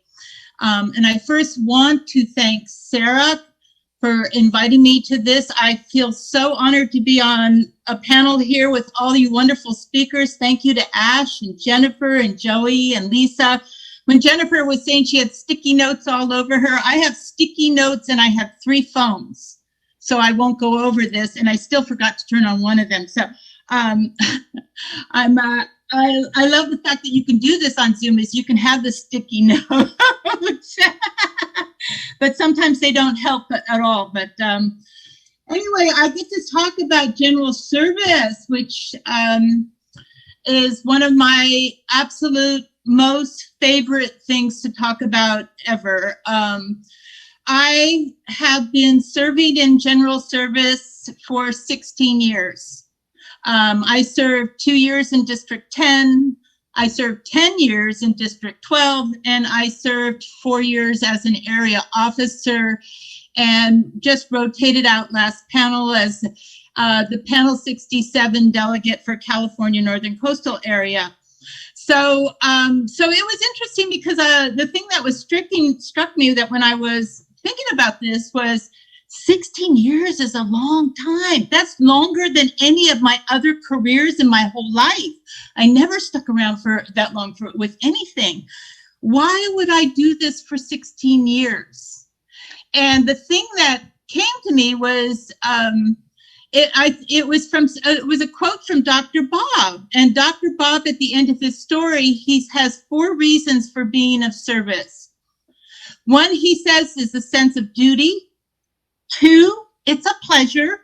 And I first want to thank Sarah for inviting me to this. I feel so honored to be on a panel here with all you wonderful speakers. Thank you to Ash and Jennifer and Joey and Lisa. When Jennifer was saying she had sticky notes all over her, I have sticky notes and I have 3 phones. So I won't go over this, and I still forgot to turn on one of them. So I love the fact that you can do this on Zoom, is you can have the sticky notes. But sometimes they don't help at all. But anyway, I get to talk about general service, which is one of my absolute most favorite things to talk about ever. I have been serving in general service for 16 years. I served 2 years in District 10. I served 10 years in District 12, and I served 4 years as an area officer, and just rotated out last panel as the Panel 67 delegate for California Northern Coastal Area. So it was interesting because the thing that was struck me that when I was thinking about this was 16 years is a long time. That's longer than any of my other careers in my whole life. I never stuck around for that long with anything. Why would I do this for 16 years? And the thing that came to me was it was a quote from Dr. Bob. And Dr. Bob, at the end of his story, he has 4 reasons for being of service. 1, he says, is a sense of duty. 2, it's a pleasure.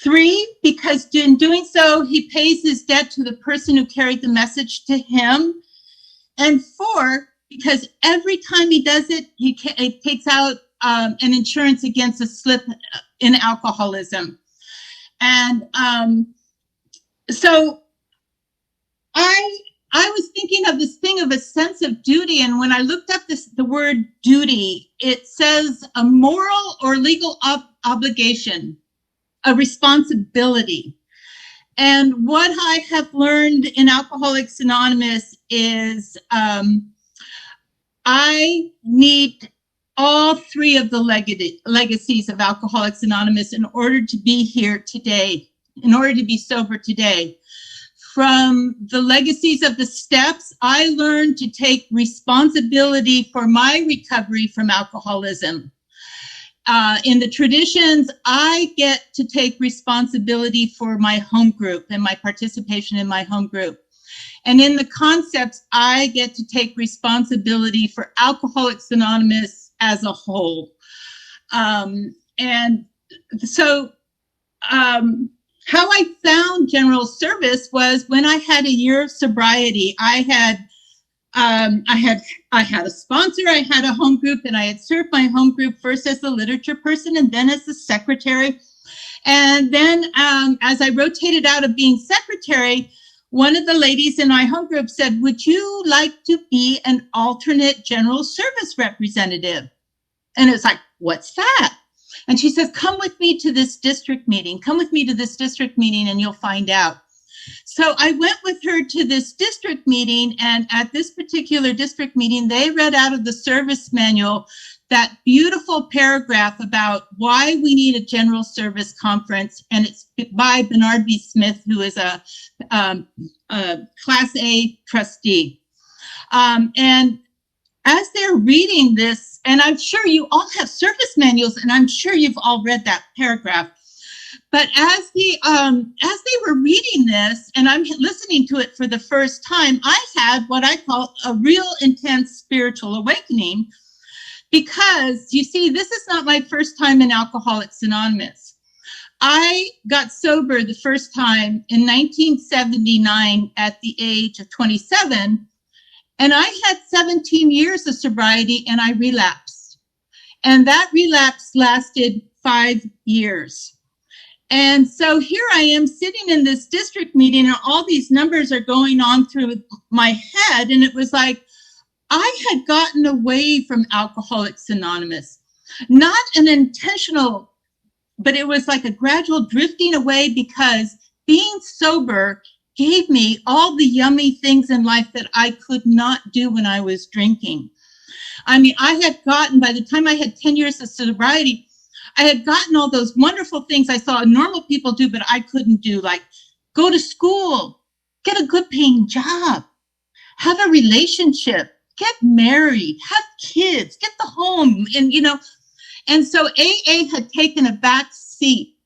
3, because in doing so, he pays his debt to the person who carried the message to him. And 4, because every time he does it, he takes out an insurance against a slip in alcoholism. And so I was thinking of this thing of a sense of duty, and when I looked up the word duty, it says a moral or legal obligation, a responsibility. And what I have learned in Alcoholics Anonymous is I need all 3 of the legacies of Alcoholics Anonymous in order to be here today, in order to be sober today. From the legacies of the steps, I learned to take responsibility for my recovery from alcoholism. In the traditions, I get to take responsibility for my home group and my participation in my home group. And in the concepts, I get to take responsibility for Alcoholics Anonymous as a whole. How I found general service was when I had a year of sobriety. I had a sponsor, I had a home group, and I had served my home group first as the literature person and then as the secretary. And then as I rotated out of being secretary, one of the ladies in my home group said, "Would you like to be an alternate general service representative?" And it's like, "What's that?" And she says, "Come with me to this district meeting. Come with me to this district meeting and you'll find out." So I went with her to this district meeting, and at this particular district meeting, they read out of the service manual that beautiful paragraph about why we need a general service conference, and it's by Bernard B. Smith, who is a Class A trustee. And as they're reading this, and I'm sure you all have service manuals, and I'm sure you've all read that paragraph. But as they were reading this, and I'm listening to it for the first time, I had what I call a real intense spiritual awakening, because you see, this is not my first time in Alcoholics Anonymous. I got sober the first time in 1979 at the age of 27. And I had 17 years of sobriety, and I relapsed. And that relapse lasted 5 years. And so here I am sitting in this district meeting, and all these numbers are going on through my head. And it was like, I had gotten away from Alcoholics Anonymous, not an intentional, but it was like a gradual drifting away, because being sober gave me all the yummy things in life that I could not do when I was drinking. I mean, I had gotten, by the time I had 10 years of sobriety, I had gotten all those wonderful things I saw normal people do, but I couldn't do, like go to school, get a good paying job, have a relationship, get married, have kids, get the home, and so AA had taken a back seat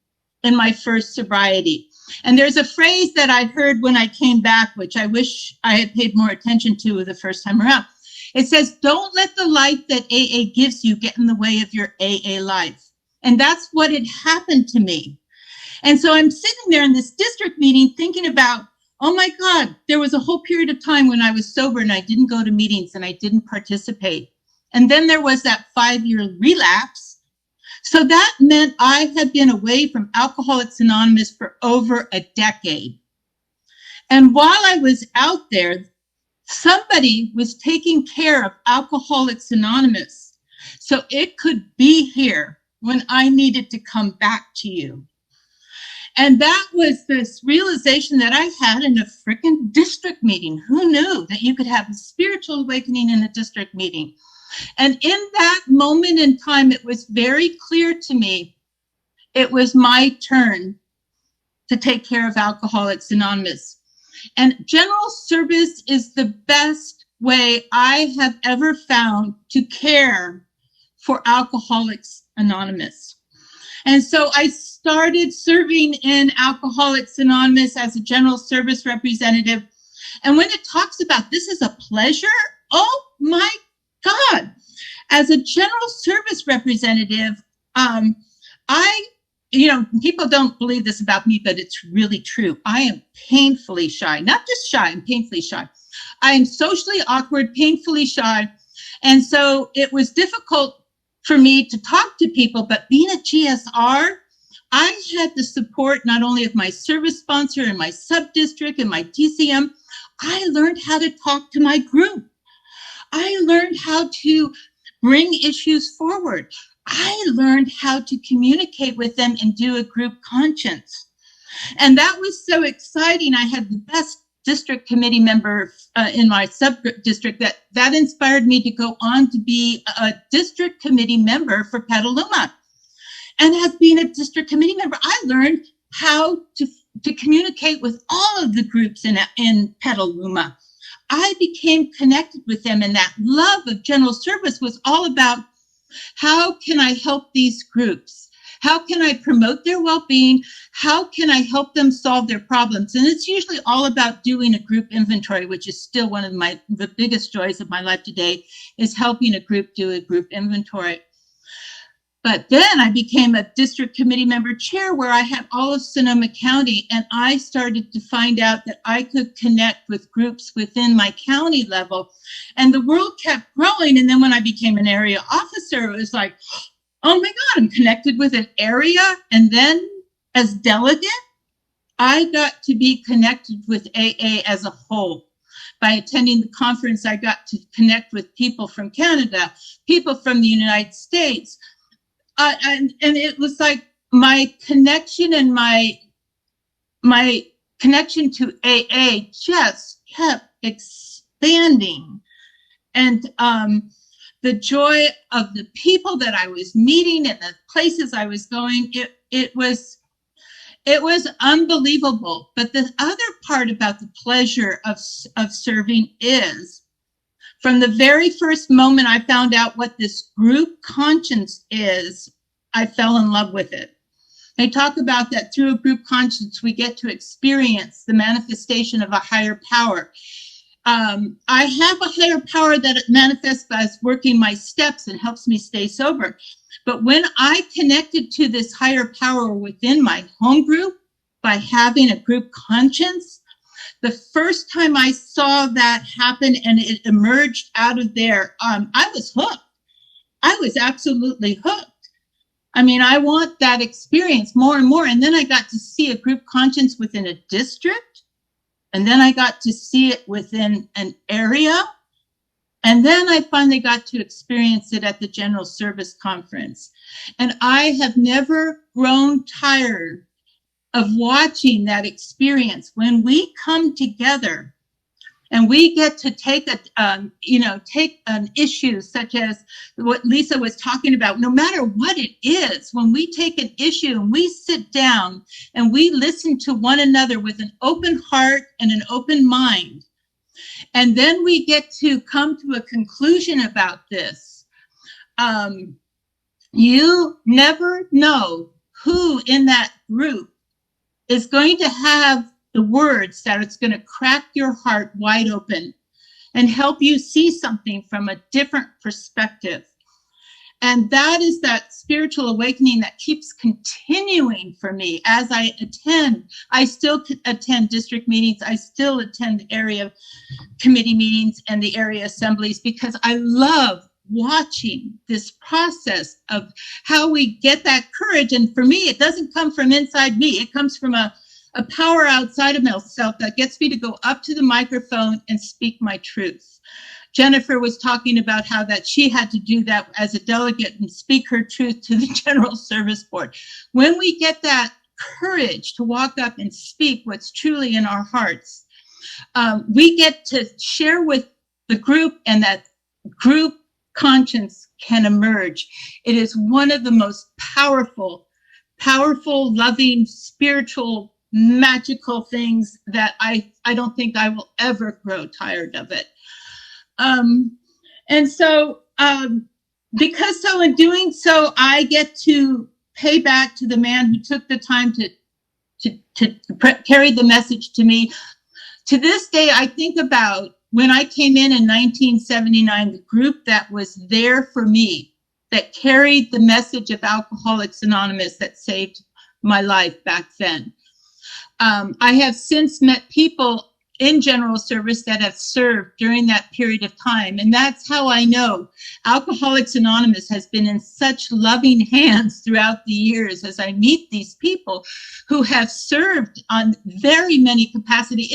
in my first sobriety. And there's a phrase that I heard when I came back, which I wish I had paid more attention to the first time around. It says, don't let the light that AA gives you get in the way of your AA life. And that's what had happened to me. And so I'm sitting there in this district meeting thinking about, oh my God, there was a whole period of time when I was sober and I didn't go to meetings and I didn't participate. And then there was that 5-year relapse. So that meant I had been away from Alcoholics Anonymous for over a decade. And while I was out there, somebody was taking care of Alcoholics Anonymous so it could be here when I needed to come back to you. And that was this realization that I had in a freaking district meeting. Who knew that you could have a spiritual awakening in a district meeting? And in that moment in time, it was very clear to me, it was my turn to take care of Alcoholics Anonymous. And general service is the best way I have ever found to care for Alcoholics Anonymous. And so I started serving in Alcoholics Anonymous as a general service representative. And when it talks about this is a pleasure, oh my God. As a general service representative, people don't believe this about me, but it's really true. I am painfully shy, not just shy, I'm painfully shy. I am socially awkward, painfully shy. And so it was difficult for me to talk to people, but being a GSR, I had the support not only of my service sponsor and my sub-district and my DCM, I learned how to talk to my group. I learned how to bring issues forward. I learned how to communicate with them and do a group conscience. And that was so exciting. I had the best district committee member in my sub-district that inspired me to go on to be a district committee member for Petaluma. And as being a district committee member, I learned how to communicate with all of the groups in Petaluma. I became connected with them, and that love of general service was all about how can I help these groups? How can I promote their well-being? How can I help them solve their problems? And it's usually all about doing a group inventory, which is still one of the biggest joys of my life today, is helping a group do a group inventory. But then I became a district committee member chair where I had all of Sonoma County, and I started to find out that I could connect with groups within my county level, and the world kept growing. And then when I became an area officer, it was like, oh my God, I'm connected with an area. And then as delegate, I got to be connected with AA as a whole. By attending the conference, I got to connect with people from Canada, people from the United States. And it was like my connection and my connection to AA just kept expanding. And the joy of the people that I was meeting and the places I was going, it was unbelievable. But the other part about the pleasure of serving is, from the very first moment I found out what this group conscience is, I fell in love with it. They talk about that through a group conscience, we get to experience the manifestation of a higher power. I have a higher power that it manifests by working my steps and helps me stay sober. But when I connected to this higher power within my home group by having a group conscience, the first time I saw that happen and it emerged out of there, I was hooked. I was absolutely hooked. I mean, I want that experience more and more. And then I got to see a group conscience within a district. And then I got to see it within an area. And then I finally got to experience it at the General Service Conference. And I have never grown tired of watching that experience. When we come together and we get to take take an issue such as what Lisa was talking about, no matter what it is, when we take an issue and we sit down and we listen to one another with an open heart and an open mind, and then we get to come to a conclusion about this, you never know who in that group is going to have the words that it's going to crack your heart wide open and help you see something from a different perspective. And that is that spiritual awakening that keeps continuing for me as I attend. I still attend district meetings. I still attend area committee meetings and the area assemblies, because I love watching this process of how we get that courage. And for me, it doesn't come from inside me. It comes from a power outside of myself that gets me to go up to the microphone and speak my truth. Jennifer was talking about how that she had to do that as a delegate and speak her truth to the General Service Board. When we get that courage to walk up and speak what's truly in our hearts, we get to share with the group, and that group conscience can emerge. It is one of the most powerful, loving, spiritual, magical things that I don't think I will ever grow tired of it. And so, because so in doing so, I get to pay back to the man who took the time to carry the message to me. To this day, I think about when I came in 1979, the group that was there for me, that carried the message of Alcoholics Anonymous, that saved my life back then. I have since met people in general service that have served during that period of time. And that's how I know Alcoholics Anonymous has been in such loving hands throughout the years as I meet these people who have served on very many capacity.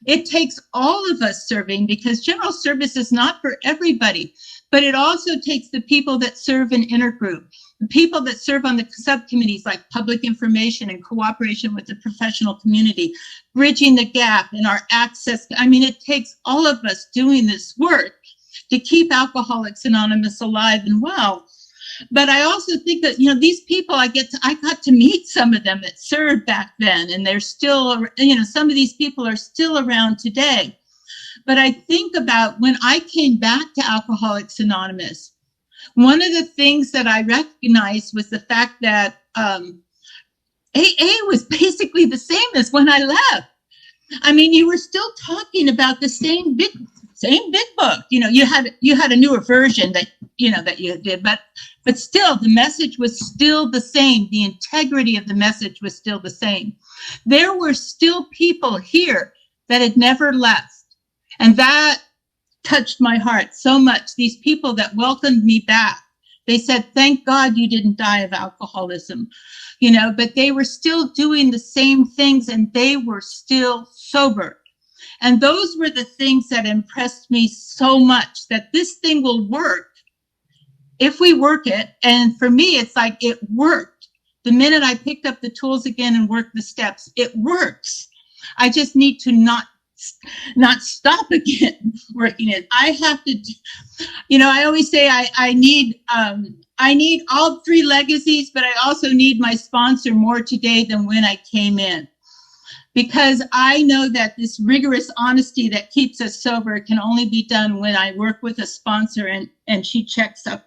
It takes all of us serving, because general service is not for everybody, but it also takes the people that serve in intergroup, the people that serve on the subcommittees like public information and cooperation with the professional community, bridging the gap in our access. I mean, it takes all of us doing this work to keep Alcoholics Anonymous alive and well. But I also think that, these people, I got to meet some of them that served back then, and they're still, some of these people are still around today. But I think about when I came back to Alcoholics Anonymous, one of the things that I recognized was the fact that AA was basically the same as when I left. I mean, you were still talking about the same big book. You had a newer version that you did, but still the message was still the same. The integrity of the message was still the same. There were still people here that had never left. And that touched my heart so much. These people that welcomed me back, they said, thank God you didn't die of alcoholism, but they were still doing the same things, and they were still sober. And those were the things that impressed me so much, that this thing will work if we work it. And for me, it's like it worked. The minute I picked up the tools again and worked the steps, it works. I just need to not stop again working it. I have to, I always say I need all three legacies, but I also need my sponsor more today than when I came in. Because I know that this rigorous honesty that keeps us sober can only be done when I work with a sponsor and she checks up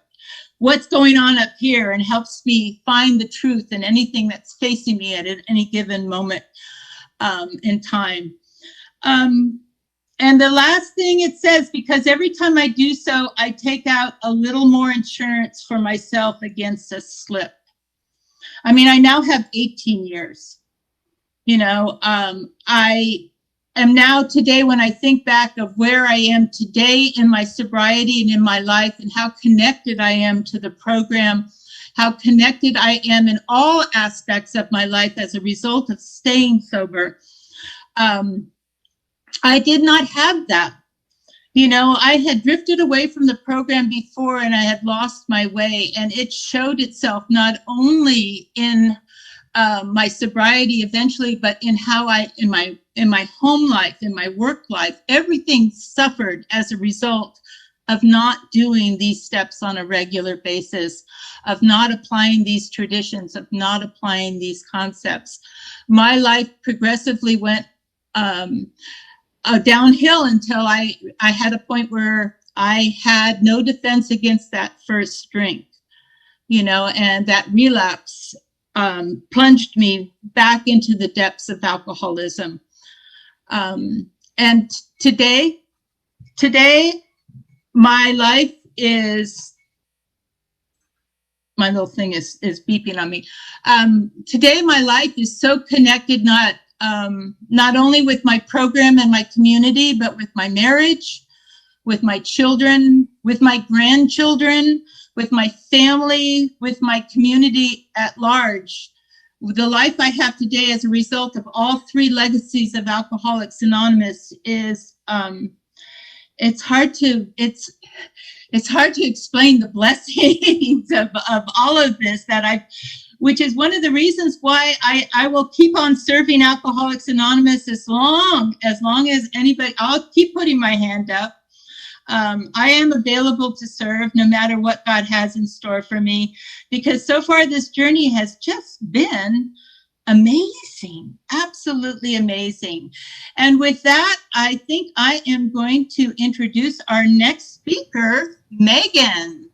what's going on up here and helps me find the truth in anything that's facing me at any given moment in time. And the last thing it says, because every time I do so, I take out a little more insurance for myself against a slip. I mean, I now have 18 years. I am now today, when I think back of where I am today in my sobriety and in my life, and how connected I am to the program, how connected I am in all aspects of my life as a result of staying sober. I did not have that You know, I had drifted away from the program before and I had lost my way, and it showed itself not only in my sobriety eventually, but in how in my home life, in my work life, everything suffered as a result of not doing these steps on a regular basis, of not applying these traditions, of not applying these concepts. My life progressively went downhill until I had a point where I had no defense against that first drink, you know, and that relapse plunged me back into the depths of alcoholism. And today, my life is, my little thing is beeping on me. Today, my life is so connected, not only with my program and my community, but with my marriage, with my children, with my grandchildren, with my family, with my community at large. The life I have today as a result of all three legacies of Alcoholics Anonymous is, it's hard to explain the blessings of all of this which is one of the reasons why I will keep on serving Alcoholics Anonymous as long as anybody. I'll keep putting my hand up. I am available to serve no matter what God has in store for me, because so far this journey has just been amazing, absolutely amazing. And with that, I think I am going to introduce our next speaker, Megan.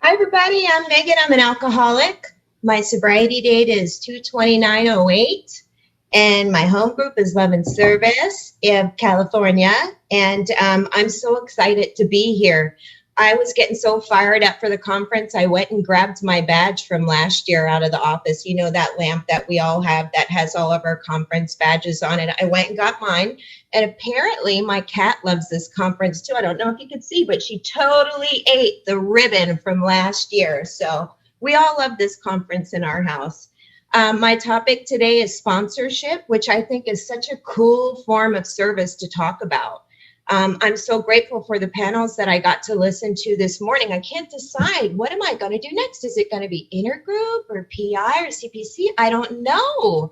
Hi, everybody. I'm Megan. I'm an alcoholic. My sobriety date is 2/29/08. And my home group is Love and Service in California. And I'm so excited to be here. I was getting so fired up for the conference, I went and grabbed my badge from last year out of the office. You know, that lamp that we all have that has all of our conference badges on it. I went and got mine. And apparently my cat loves this conference too. I don't know if you could see, but she totally ate the ribbon from last year. So we all love this conference in our house. My topic today is sponsorship, which I think is such a cool form of service to talk about. I'm so grateful for the panels that I got to listen to this morning. I can't decide, what am I going to do next? Is it going to be intergroup or PI or CPC? I don't know.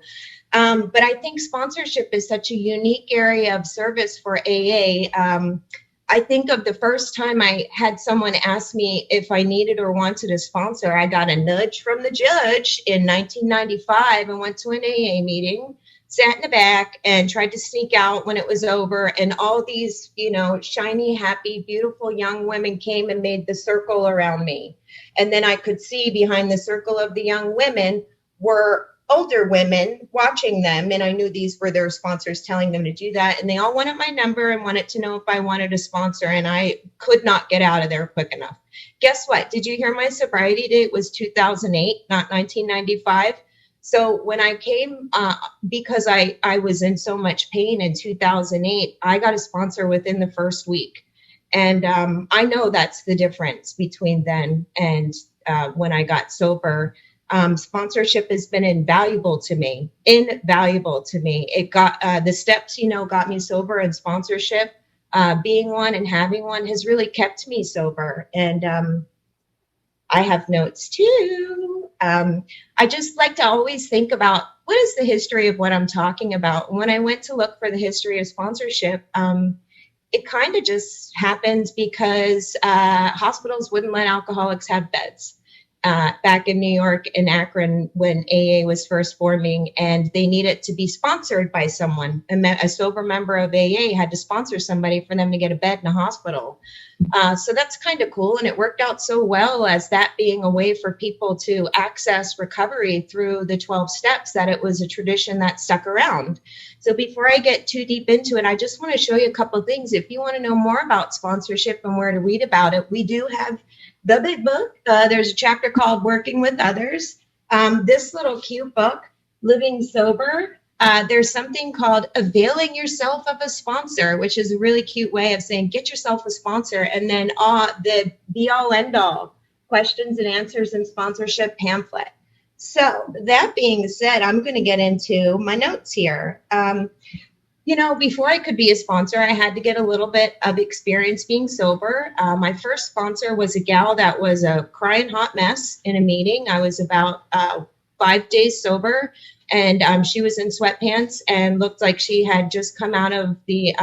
But I think sponsorship is such a unique area of service for AA. I think of the first time I had someone ask me if I needed or wanted a sponsor. I got a nudge from the judge in 1995 and went to an AA meeting, sat in the back and tried to sneak out when it was over. And all these, you know, shiny, happy, beautiful young women came and made the circle around me. And then I could see behind the circle of the young women were older women watching them. And I knew these were their sponsors telling them to do that. And they all wanted my number and wanted to know if I wanted a sponsor. And I could not get out of there quick enough. Guess what? Did you hear my sobriety date was 2008, not 1995? So when I came, because I was in so much pain in 2008, I got a sponsor within the first week. And I know that's the difference between then and when I got sober. Sponsorship has been invaluable to me. It got the steps, you know, got me sober, and sponsorship, being one and having one, has really kept me sober. And I have notes too. I just like to always think about what is the history of what I'm talking about. When I went to look for the history of sponsorship, it kind of just happened because hospitals wouldn't let alcoholics have beds. Back in New York and Akron when AA was first forming, and they needed to be sponsored by someone. A sober member of AA had to sponsor somebody for them to get a bed in a hospital. So that's kind of cool. And it worked out so well as that being a way for people to access recovery through the 12 steps that it was a tradition that stuck around. So before I get too deep into it, I just want to show you a couple of things. If you want to know more about sponsorship and where to read about it, we do have the big book. There's a chapter called Working with Others. This little cute book, Living Sober. There's something called Availing Yourself of a Sponsor, which is a really cute way of saying get yourself a sponsor. And then the be all end all questions and answers and sponsorship pamphlet. So that being said, I'm going to get into my notes here. before I could be a sponsor, I had to get a little bit of experience being sober. My first sponsor was a gal that was a crying hot mess in a meeting. I was about 5 days sober, and she was in sweatpants and looked like she had just come out of the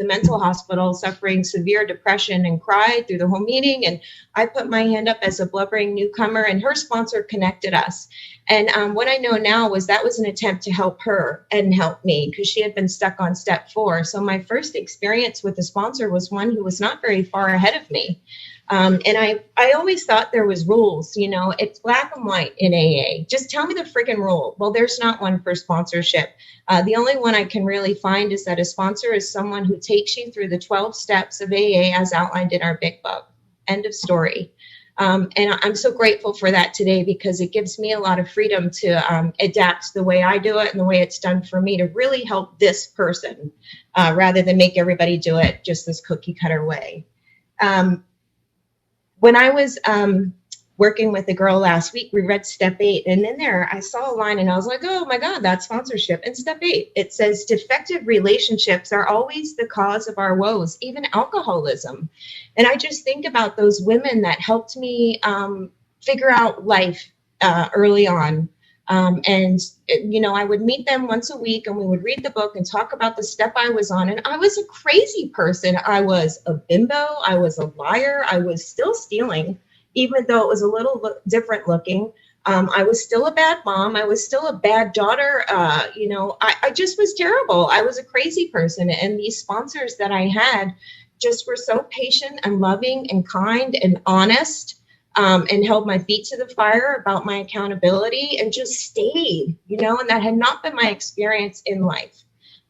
mental hospital, suffering severe depression, and cried through the whole meeting. And I put my hand up as a blubbering newcomer, and her sponsor connected us. And what I know now was that was an attempt to help her and help me, because she had been stuck on step 4. So my first experience with a sponsor was one who was not very far ahead of me. And I always thought there was rules, it's black and white in AA. Just tell me the friggin' rule. Well, there's not one for sponsorship. The only one I can really find is that a sponsor is someone who takes you through the 12 steps of AA as outlined in our big book. End of story. And I'm so grateful for that today, because it gives me a lot of freedom to adapt the way I do it and the way it's done for me to really help this person rather than make everybody do it just this cookie cutter way. When I was working with a girl last week, we read step 8, and in there I saw a line and I was like, oh my God, that's sponsorship. In step 8, it says defective relationships are always the cause of our woes, even alcoholism. And I just think about those women that helped me figure out life early on. I would meet them once a week, and we would read the book and talk about the step I was on. And I was a crazy person. I was a bimbo. I was a liar. I was still stealing, even though it was a little different looking. I was still a bad mom. I was still a bad daughter. I just was terrible. I was a crazy person. And these sponsors that I had just were so patient and loving and kind and honest. And held my feet to the fire about my accountability and just stayed, and that had not been my experience in life.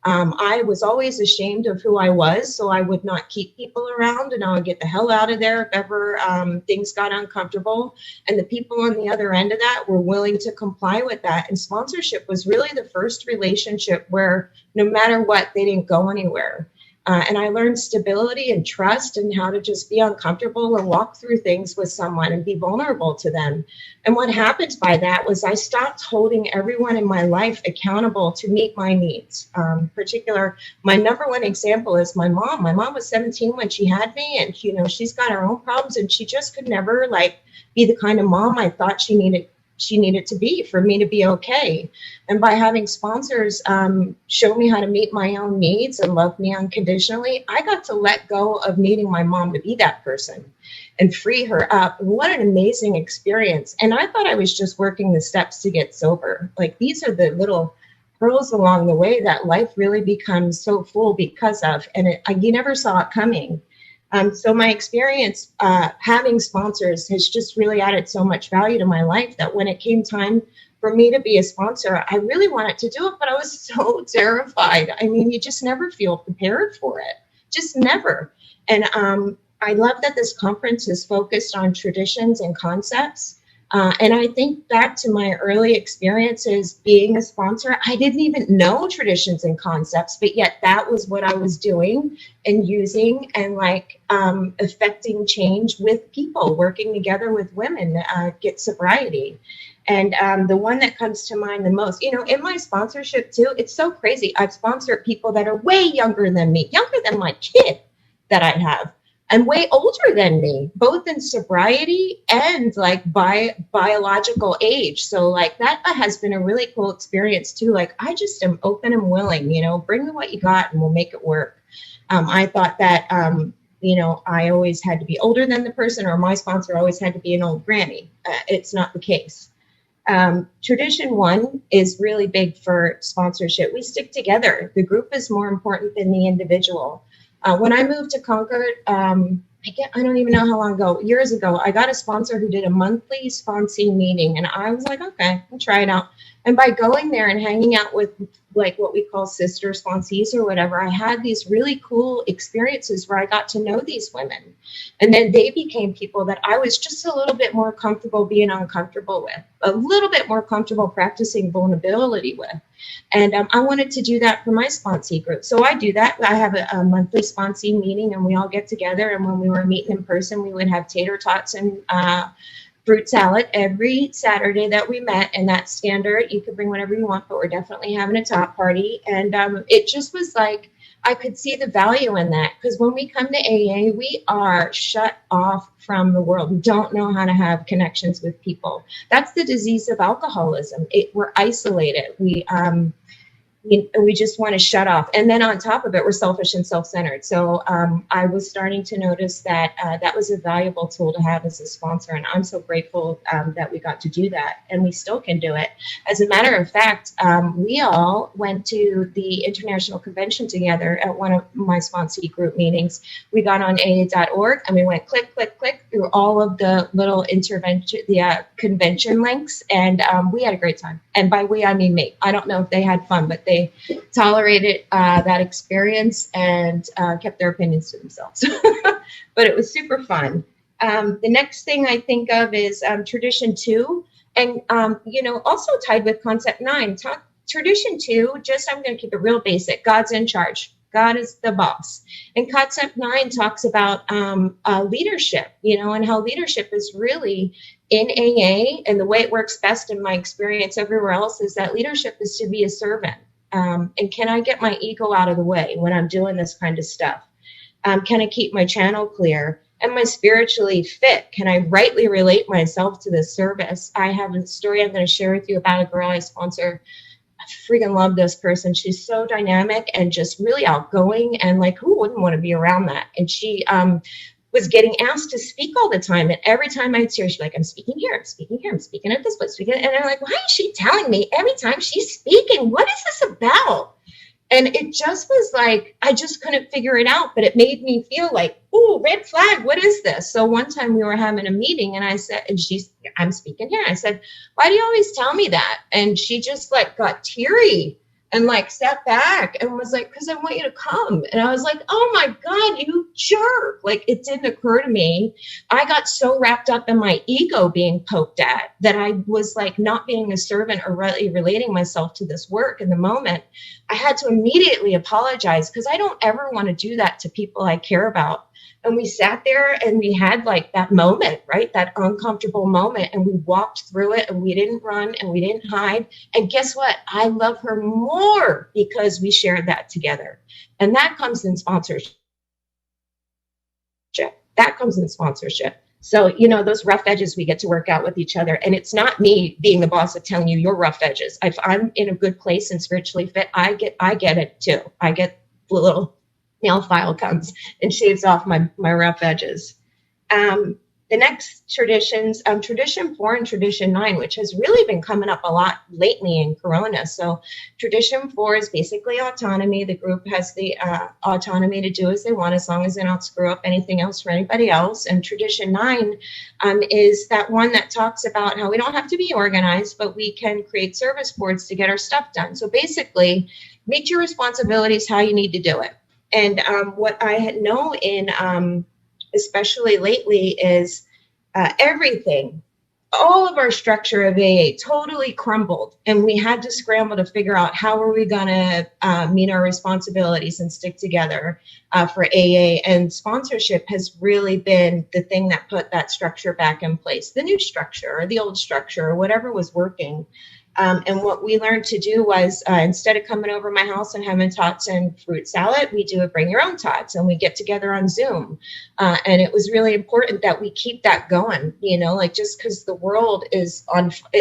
I was always ashamed of who I was, so I would not keep people around, and I would get the hell out of there if ever things got uncomfortable. And the people on the other end of that were willing to comply with that. And sponsorship was really the first relationship where no matter what, they didn't go anywhere. And I learned stability and trust and how to just be uncomfortable and walk through things with someone and be vulnerable to them. And what happened by that was I stopped holding everyone in my life accountable to meet my needs. My number one example is my mom. My mom was 17 when she had me, and she's got her own problems, and she just could never be the kind of mom I thought she needed to be for me to be okay. And by having sponsors show me how to meet my own needs and love me unconditionally, I got to let go of needing my mom to be that person and free her up. And what an amazing experience. And I thought I was just working the steps to get sober. These are the little pearls along the way that life really becomes so full because of, and you never saw it coming. So my experience having sponsors has just really added so much value to my life that when it came time for me to be a sponsor, I really wanted to do it, but I was so terrified. I mean, you just never feel prepared for it, just never. And I love that this conference is focused on traditions and concepts. And I think back to my early experiences being a sponsor. I didn't even know traditions and concepts, but yet that was what I was doing and using and affecting change with people, working together with women, get sobriety. And the one that comes to mind the most, in my sponsorship too, it's so crazy. I've sponsored people that are way younger than me, younger than my kid that I have. And way older than me, both in sobriety and biological age. So that has been a really cool experience too. I just am open and willing, bring me what you got and we'll make it work. I thought that, I always had to be older than the person, or my sponsor always had to be an old granny. It's not the case. Tradition 1 is really big for sponsorship. We stick together. The group is more important than the individual. When I moved to Concord, I don't even know how long ago, years ago, I got a sponsor who did a monthly sponsee meeting, and I was like, okay, I'll try it out. And by going there and hanging out with what we call sister sponsees or whatever, I had these really cool experiences where I got to know these women. And then they became people that I was just a little bit more comfortable being uncomfortable with, a little bit more comfortable practicing vulnerability with. And I wanted to do that for my sponsee group. So I do that. I have a monthly sponsee meeting, and we all get together. And when we were meeting in person, we would have tater tots and fruit salad every Saturday that we met, and that's standard. You can bring whatever you want, but we're definitely having a top party. And it just was like, I could see the value in that, because when we come to AA, we are shut off from the world. We don't know how to have connections with people. That's the disease of alcoholism. We're isolated. We just want to shut off. And then on top of it, we're selfish and self-centered. So I was starting to notice that that was a valuable tool to have as a sponsor. And I'm so grateful that we got to do that. And we still can do it. As a matter of fact, we all went to the International Convention together at one of my sponsee group meetings. We got on AA.org and we went click, click, click through all of the little convention links. And we had a great time. And by we, I mean me. I don't know if they had fun, but they tolerated that experience and kept their opinions to themselves. But it was super fun. The next thing I think of is Tradition 2. And, also tied with Concept 9. Tradition 2, I'm going to keep it real basic. God's in charge. God is the boss. And Concept 9 talks about leadership, and how leadership is really in AA. And the way it works best in my experience everywhere else is that leadership is to be a servant. And can I get my ego out of the way when I'm doing this kind of stuff? Can I keep my channel clear? Am I spiritually fit? Can I rightly relate myself to this service? I have a story I'm going to share with you about a girl I sponsor. I freaking love this person. She's so dynamic and just really outgoing, and like, who wouldn't want to be around that? And she was getting asked to speak all the time. And every time I'd see her, she'd be like, I'm speaking here, I'm speaking here, I'm speaking at this place, speaking. And I'm like, why is she telling me every time she's speaking? What is this about? And it just was like, I just couldn't figure it out, but it made me feel like, ooh, red flag, what is this? So one time we were having a meeting and I said, I'm speaking here. I said, why do you always tell me that? And she just like got teary and like sat back and was like, because I want you to come. And I was like, oh my God, you jerk. Like, it didn't occur to me. I got so wrapped up in my ego being poked at that I was like not being a servant or really relating myself to this work in the moment. I had to immediately apologize because I don't ever want to do that to people I care about. And we sat there and we had like that moment, right? That uncomfortable moment. And we walked through it and we didn't run and we didn't hide. And guess what? I love her more because we shared that together. And that comes in sponsorship. That comes in sponsorship. So, those rough edges we get to work out with each other. And it's not me being the boss of telling you your rough edges. If I'm in a good place and spiritually fit, I get it too. I get the little nail file comes and shaves off my rough edges. The next traditions, Tradition 4 and Tradition 9, which has really been coming up a lot lately in Corona. So Tradition 4 is basically autonomy. The group has the autonomy to do as they want, as long as they don't screw up anything else for anybody else. And Tradition 9 is that one that talks about how we don't have to be organized, but we can create service boards to get our stuff done. So basically, meet your responsibilities how you need to do it. And what I know in, especially lately, is everything, all of our structure of AA totally crumbled. And we had to scramble to figure out how are we going to meet our responsibilities and stick together for AA. And sponsorship has really been the thing that put that structure back in place, the new structure or the old structure or whatever was working. And what we learned to do was instead of coming over my house and having tots and fruit salad, we do a bring your own tots and we get together on Zoom. And it was really important that we keep that going, like just because the world is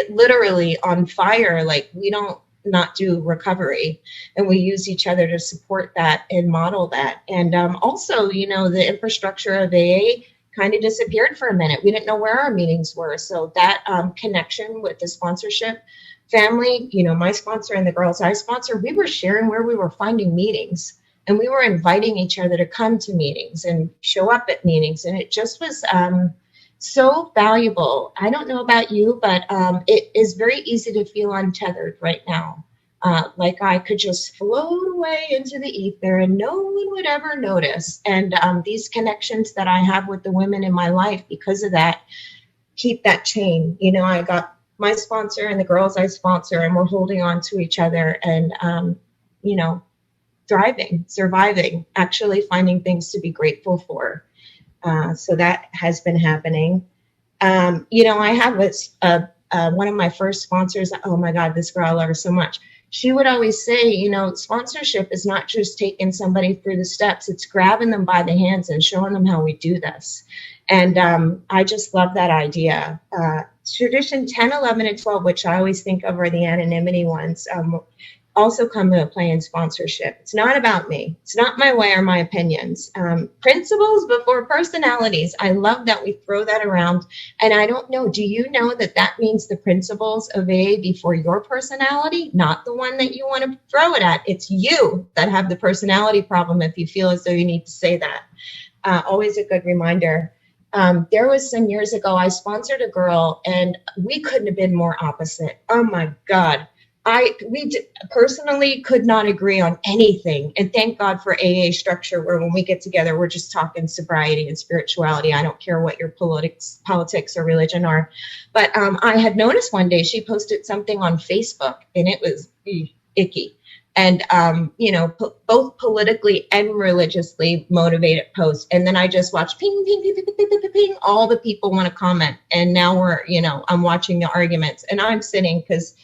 literally on fire, like we don't not do recovery, and we use each other to support that and model that. And also, the infrastructure of AA kind of disappeared for a minute. We didn't know where our meetings were. So that connection with the sponsorship family, my sponsor and the girls I sponsor, we were sharing where we were finding meetings, and we were inviting each other to come to meetings and show up at meetings. And it just was so valuable. I don't know about you, but it is very easy to feel untethered right now. Like I could just float away into the ether and no one would ever notice. And these connections that I have with the women in my life because of that, keep that chain. I got my sponsor and the girls I sponsor, and we're holding on to each other and, thriving, surviving, actually finding things to be grateful for. So that has been happening. I have one of my first sponsors. Oh my God, this girl, I love her so much. She would always say, sponsorship is not just taking somebody through the steps, it's grabbing them by the hands and showing them how we do this. And I just love that idea. Tradition 10, 11, and 12, which I always think of are the anonymity ones, also come into play in sponsorship. It's not about me. It's not my way or my opinions. Principles before personalities. I love that we throw that around. And I don't know, do you know that means the principles of AA before your personality? Not the one that you want to throw it at. It's you that have the personality problem if you feel as though you need to say that. Always a good reminder. There was some years ago, I sponsored a girl and we couldn't have been more opposite. Oh my God. We personally could not agree on anything. And thank God for AA structure, where when we get together, we're just talking sobriety and spirituality. I don't care what your politics or religion are. But I had noticed one day she posted something on Facebook and it was icky. And, both politically and religiously motivated posts. And then I just watched ping, ping, ping, ping, ping, ping, ping, ping. All the people want to comment. And now I'm watching the arguments and I'm sitting because,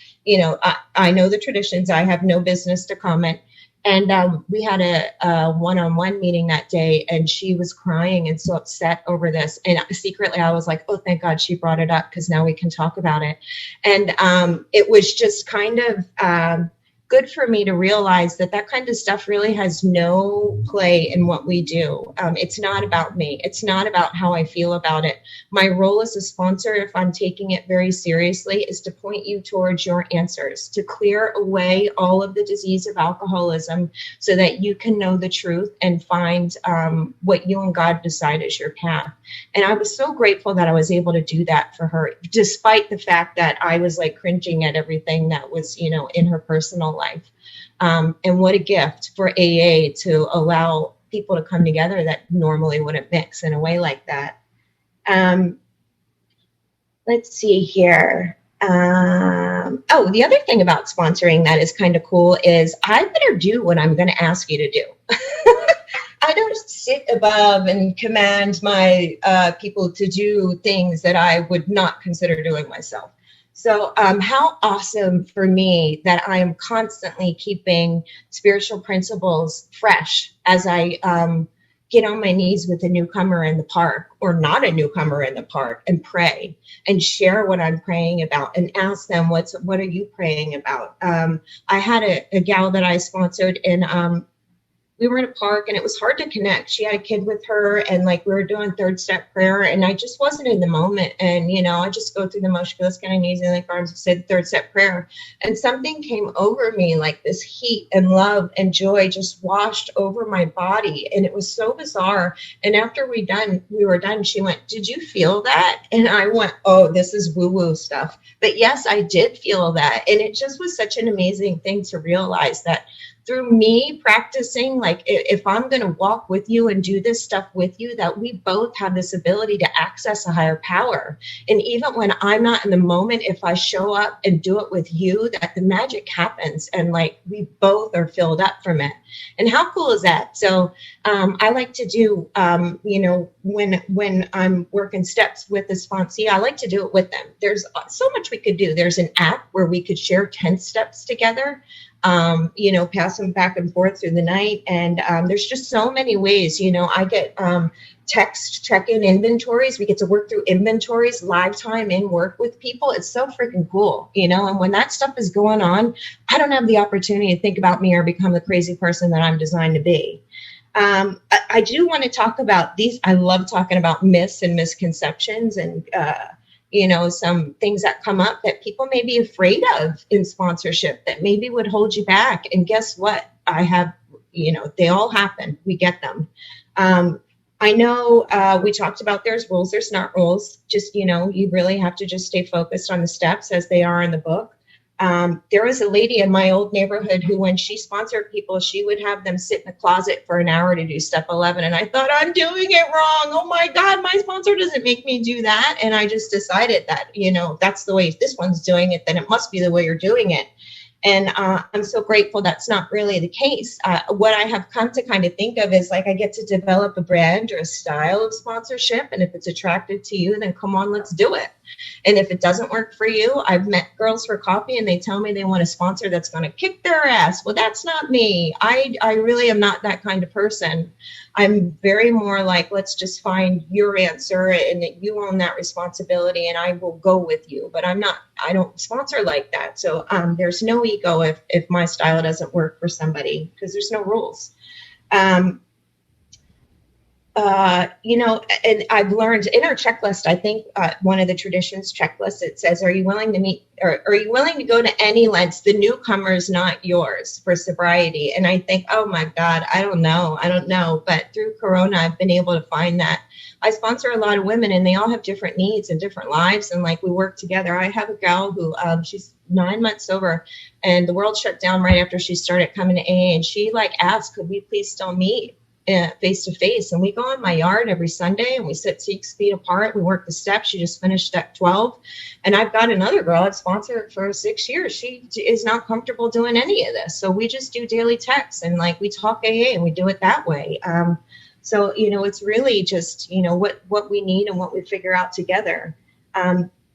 I know the traditions. I have no business to comment. And we had a one-on-one meeting that day and she was crying and so upset over this. And secretly I was like, oh, thank God she brought it up because now we can talk about it. And it was just kind of good for me to realize that kind of stuff really has no play in what we do. It's not about me. It's not about how I feel about it. My role as a sponsor, if I'm taking it very seriously, is to point you towards your answers, to clear away all of the disease of alcoholism so that you can know the truth and find what you and God decide is your path. And I was so grateful that I was able to do that for her, despite the fact that I was like cringing at everything that was, in her personal life. And what a gift for AA to allow people to come together that normally wouldn't mix in a way like that. Let's see here. The other thing about sponsoring that is kind of cool is I better do what I'm going to ask you to do. I don't sit above and command my people to do things that I would not consider doing myself. So how awesome for me that I am constantly keeping spiritual principles fresh as I get on my knees with a newcomer in the park or not a newcomer in the park and pray and share what I'm praying about and ask them, what are you praying about? I had a gal that I sponsored and we were in a park and it was hard to connect. She had a kid with her and we were doing third step prayer and I just wasn't in the moment. And, I just go through the motion, let's get on knees and arms and say the third step prayer. And something came over me, like this heat and love and joy just washed over my body. And it was so bizarre. And after we were done, she went, did you feel that? And I went, oh, this is woo-woo stuff. But yes, I did feel that. And it just was such an amazing thing to realize that through me practicing, if I'm going to walk with you and do this stuff with you, that we both have this ability to access a higher power. And even when I'm not in the moment, if I show up and do it with you, that the magic happens and we both are filled up from it. And how cool is that? So I like to do, when I'm working steps with a sponsee, I like to do it with them. There's so much we could do. There's an app where we could share 10 steps together. Pass them back and forth through the night. And there's just so many ways, I get text check-in inventories. We get to work through inventories, live time in work with people. It's so freaking cool, and when that stuff is going on, I don't have the opportunity to think about me or become the crazy person that I'm designed to be. I do want to talk about these. I love talking about myths and misconceptions and, some things that come up that people may be afraid of in sponsorship that maybe would hold you back. And guess what? I have, they all happen. We get them. I know we talked about there's rules, there's not rules. Just, you really have to just stay focused on the steps as they are in the book. There was a lady in my old neighborhood who, when she sponsored people, she would have them sit in the closet for an hour to do step 11. And I thought, I'm doing it wrong. Oh my God, my sponsor doesn't make me do that. And I just decided that, that's the way this one's doing it, then it must be the way you're doing it. And I'm so grateful that's not really the case. What I have come to kind of think of is like I get to develop a brand or a style of sponsorship. And if it's attractive to you, then come on, let's do it. And if it doesn't work for you, I've met girls for coffee and they tell me they want a sponsor that's going to kick their ass. Well, that's not me. I really am not that kind of person. I'm very more like, let's just find your answer and that you own that responsibility and I will go with you. But I don't sponsor like that. So there's no ego if my style doesn't work for somebody because there's no rules. And I've learned in our checklist, I think one of the traditions checklist, it says, are you willing to meet or are you willing to go to any lengths? The newcomer is not yours for sobriety. And I think, oh my God, I don't know. But through Corona, I've been able to find that I sponsor a lot of women and they all have different needs and different lives. And like we work together. I have a gal who she's 9 months sober and the world shut down right after she started coming to AA. And she like asked, could we please still meet face to face? And we go in my yard every Sunday and we sit 6 feet apart. We work the steps. She just finished step 12. And I've got another girl I've sponsored for 6 years. She is not comfortable doing any of this. So we just do daily texts and like we talk AA and we do it that way. So, it's really just, what we need and what we figure out together.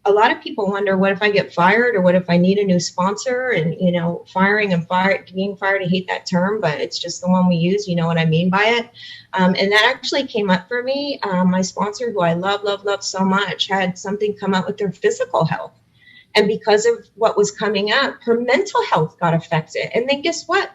A lot of people wonder, what if I get fired or what if I need a new sponsor? And, being fired, I hate that term, but it's just the one we use. You know what I mean by it. And that actually came up for me. My sponsor, who I love so much, had something come up with their physical health. And because of what was coming up, her mental health got affected. And then guess what?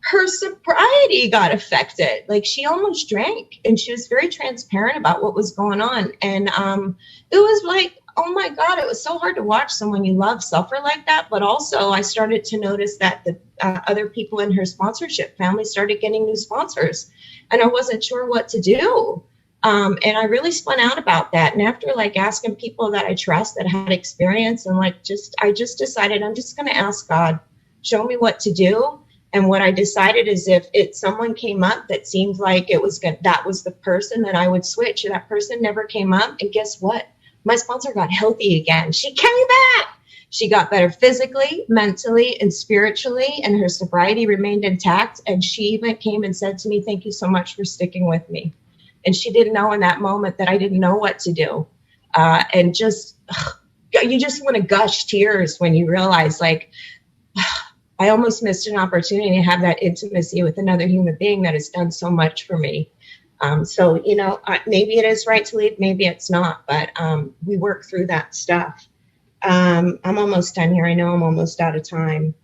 Her sobriety got affected. Like she almost drank and she was very transparent about what was going on. And it was like, oh my God, it was so hard to watch someone you love suffer like that. But also I started to notice that the other people in her sponsorship family started getting new sponsors and I wasn't sure what to do. And I really spun out about that. And after like asking people that I trust that had experience and I just decided I'm just going to ask God, show me what to do. And what I decided is if someone came up that seemed like that was the person that I would switch. That person never came up. And guess what? My sponsor got healthy again. She came back. She got better physically, mentally, and spiritually, and her sobriety remained intact. And she even came and said to me, thank you so much for sticking with me. And she didn't know in that moment that I didn't know what to do. And you just want to gush tears when you realize like, I almost missed an opportunity to have that intimacy with another human being that has done so much for me. So, maybe it is right to leave, maybe it's not, but we work through that stuff. I'm almost done here. I know I'm almost out of time.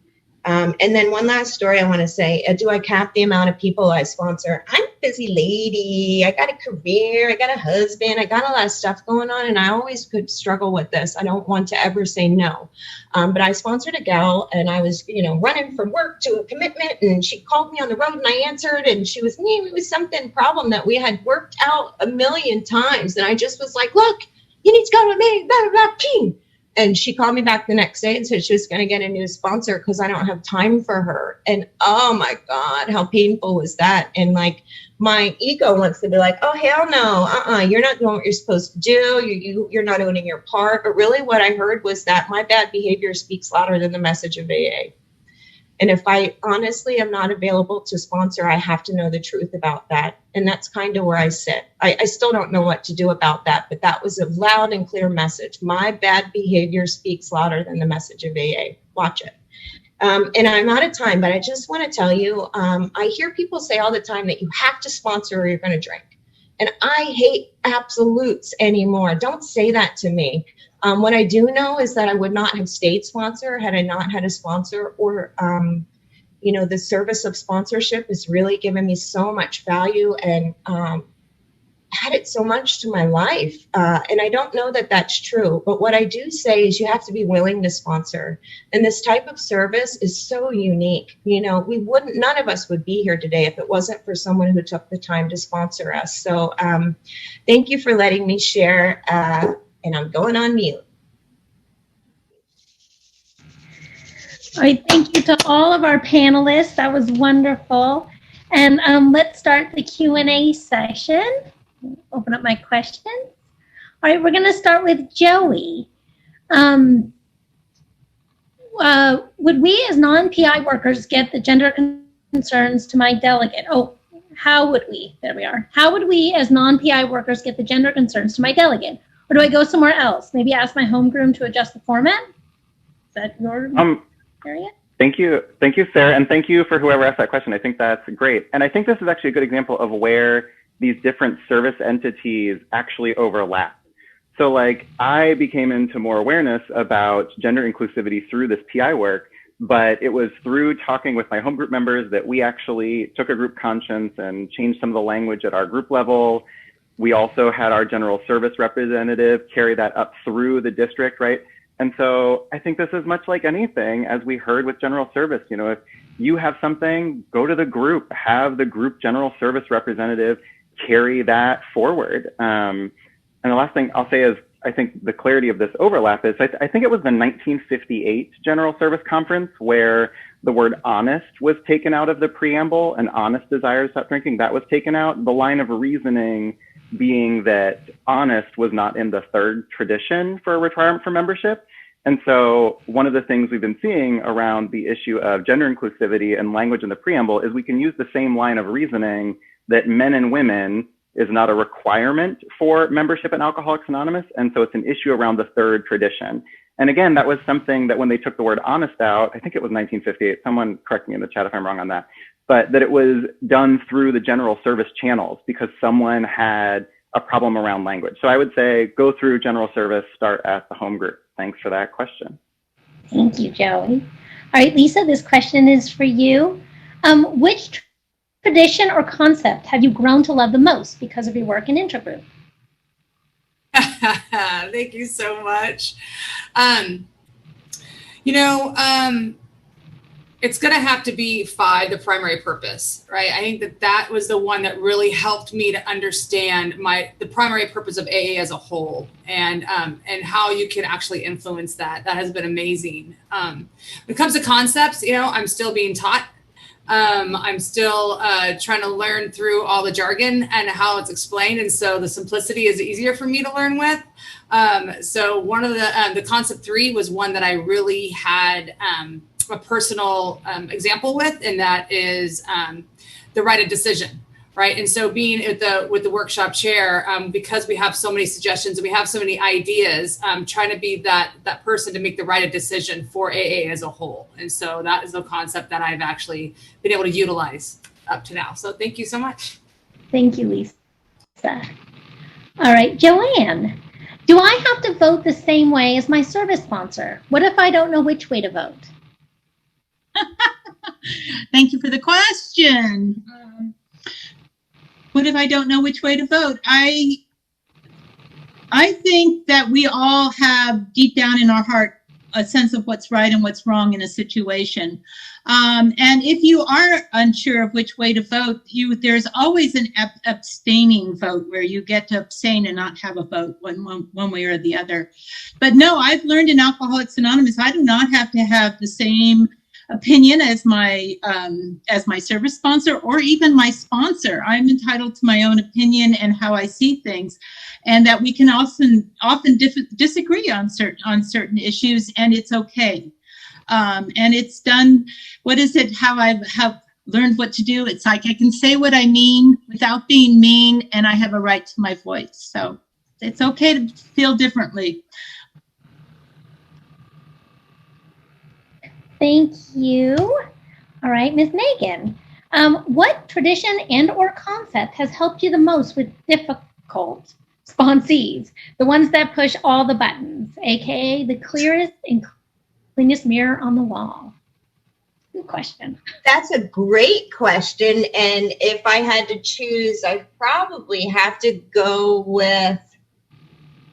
And then one last story I want to say, do I cap the amount of people I sponsor? I'm a busy lady. I got a career. I got a husband. I got a lot of stuff going on. And I always could struggle with this. I don't want to ever say no. But I sponsored a gal and I was, running from work to a commitment. And she called me on the road and I answered. And she was, it was something problem that we had worked out a million times. And I just was like, look, you need to go with me. Blah, blah, blah, ping. And she called me back the next day and said she was going to get a new sponsor because I don't have time for her. And oh my God, how painful was that? And like my ego wants to be like, oh, hell no, you're not doing what you're supposed to do. You're not owning your part. But really what I heard was that my bad behavior speaks louder than the message of AA. And if I honestly am not available to sponsor, I have to know the truth about that. And that's kind of where I sit. I still don't know what to do about that, but that was a loud and clear message. My bad behavior speaks louder than the message of AA. Watch it. And I'm out of time, but I just want to tell you, I hear people say all the time that you have to sponsor or you're going to drink. And I hate absolutes anymore. Don't say that to me. What I do know is that I would not have stayed sponsor had I not had a sponsor or, the service of sponsorship has really given me so much value and added so much to my life. And I don't know that that's true. But what I do say is you have to be willing to sponsor. And this type of service is so unique. None of us would be here today if it wasn't for someone who took the time to sponsor us. So thank you for letting me share. And I'm going on mute. All right, thank you to all of our panelists. That was wonderful. And let's start the Q&A session. Open up my questions. All right, we're going to start with Joey. would we as non-PI workers get the gender concerns to my delegate? Oh, how would we? There we are. How would we as non-PI workers get the gender concerns to my delegate? Or do I go somewhere else? Maybe ask my homegrown to adjust the format? Is that your area? Thank you, Sarah, and thank you for whoever asked that question. I think that's great. And I think this is actually a good example of where these different service entities actually overlap. So like I became into more awareness about gender inclusivity through this PI work, but it was through talking with my home group members that we actually took a group conscience and changed some of the language at our group level. We also had our general service representative carry that up through the district, right? And so I think this is much like anything, as we heard with general service. You know, if you have something, go to the group, have the group general service representative carry that forward. And the last thing I'll say is, I think the clarity of this overlap is, I think it was the 1958 General Service Conference where the word honest was taken out of the preamble, and honest desire to stop drinking, that was taken out. The line of reasoning being that honest was not in the third tradition for a requirement for membership. And so one of the things we've been seeing around the issue of gender inclusivity and language in the preamble is we can use the same line of reasoning that men and women is not a requirement for membership in Alcoholics Anonymous. And so it's an issue around the third tradition. And again, that was something that when they took the word honest out, I think it was 1958, someone correct me in the chat if I'm wrong on that, but that it was done through the general service channels because someone had a problem around language. So I would say go through general service, start at the home group. Thanks for that question. Thank you, Joey. All right, Lisa, this question is for you. Which tradition or concept have you grown to love the most because of your work in intergroup? Thank you so much. It's going to have to be PHI, the primary purpose, right? I think that was the one that really helped me to understand the primary purpose of AA as a whole, and how you can actually influence that. That has been amazing. When it comes to concepts, I'm still being taught. I'm still trying to learn through all the jargon and how it's explained. And so the simplicity is easier for me to learn with. So one of the concept 3 was one that I really had a personal example with, and that is the right of decision, right? And so being with the workshop chair, because we have so many suggestions and we have so many ideas, trying to be that person to make the right of decision for AA as a whole. And so that is the concept that I've actually been able to utilize up to now. So thank you so much. Thank you, Lisa. All right, Joanne, do I have to vote the same way as my service sponsor? What if I don't know which way to vote? Thank you for the question. What if I don't know which way to vote? I think that we all have deep down in our heart a sense of what's right and what's wrong in a situation. And if you are unsure of which way to vote, there's always an abstaining vote where you get to abstain and not have a vote one way or the other. But no, I've learned in Alcoholics Anonymous, I do not have to have the same opinion as my service sponsor or even my sponsor. I'm entitled to my own opinion and how I see things, and that we can often disagree on certain issues, and it's okay. And it's done. What is it? How I have learned what to do. It's like I can say what I mean without being mean, and I have a right to my voice. So it's okay to feel differently. Thank you. All right, Ms. Megan, what tradition and or concept has helped you the most with difficult sponsees, the ones that push all the buttons, aka the clearest and cleanest mirror on the wall? Good question. That's a great question. And if I had to choose, I'd probably have to go with,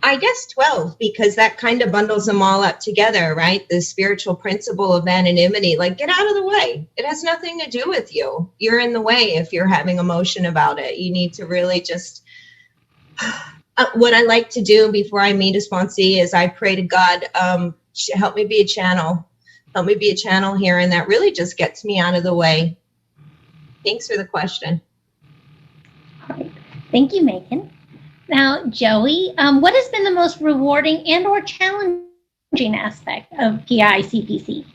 I guess 12, because that kind of bundles them all up together, right? The spiritual principle of anonymity, like get out of the way. It has nothing to do with you. You're in the way if you're having emotion about it. You need to really just, what I like to do before I meet a sponsee is I pray to God, help me be a channel. Help me be a channel here. And that really just gets me out of the way. Thanks for the question. All right. Thank you, Megan. Now, Joey, what has been the most rewarding and or challenging challenging aspect of PICPC?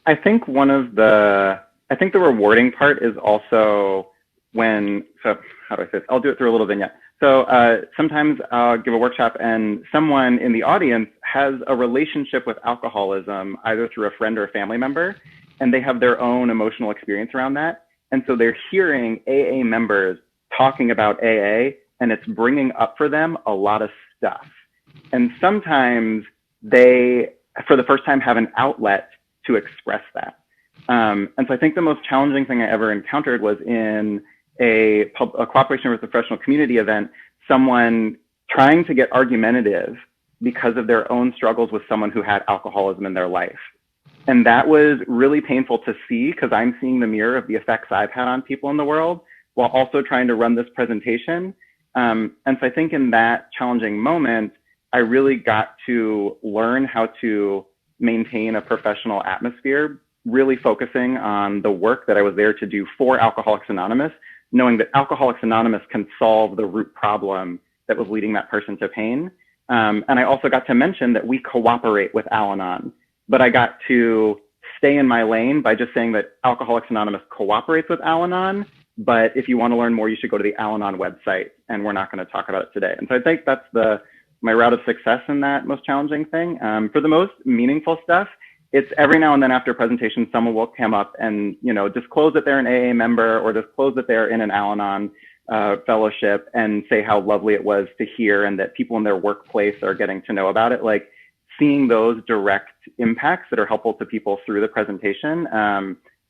I think I think the rewarding part is also so how do I say this? I'll do it through a little vignette. So sometimes I'll give a workshop and someone in the audience has a relationship with alcoholism, either through a friend or a family member, and they have their own emotional experience around that. And so they're hearing AA members talking about AA, and it's bringing up for them a lot of stuff. And sometimes they, for the first time, have an outlet to express that. And so I think the most challenging thing I ever encountered was in a cooperation with a professional community event, someone trying to get argumentative because of their own struggles with someone who had alcoholism in their life. And that was really painful to see because I'm seeing the mirror of the effects I've had on people in the world while also trying to run this presentation. And so I think in that challenging moment, I really got to learn how to maintain a professional atmosphere, really focusing on the work that I was there to do for Alcoholics Anonymous, knowing that Alcoholics Anonymous can solve the root problem that was leading that person to pain. And I also got to mention that we cooperate with Al-Anon, but I got to stay in my lane by just saying that Alcoholics Anonymous cooperates with Al-Anon, but if you want to learn more, you should go to the Al-Anon website, and we're not going to talk about it today. And so I think that's my route of success in that most challenging thing. For the most meaningful stuff, it's every now and then after a presentation, someone will come up and, disclose that they're an AA member or disclose that they're in an Al-Anon fellowship and say how lovely it was to hear and that people in their workplace are getting to know about it. Like seeing those direct impacts that are helpful to people through the presentation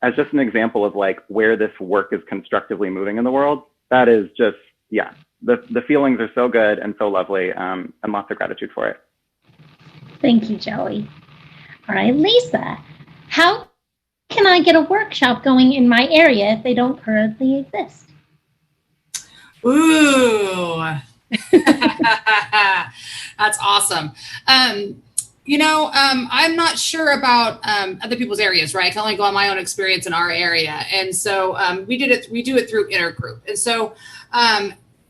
as just an example of like where this work is constructively moving in the world. That is just, the feelings are so good and so lovely and lots of gratitude for it. Thank you, Joey. All right, Lisa, how can I get a workshop going in my area if they don't currently exist? Ooh, that's awesome. I'm not sure about other people's areas, right? I can only go on my own experience in our area. And so we do it through Intergroup. And so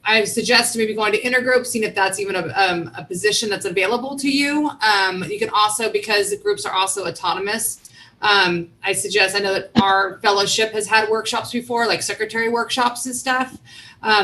I suggest maybe going to Intergroup, seeing if that's even a position that's available to you. You can also, because the groups are also autonomous, I know that our fellowship has had workshops before, like secretary workshops and stuff.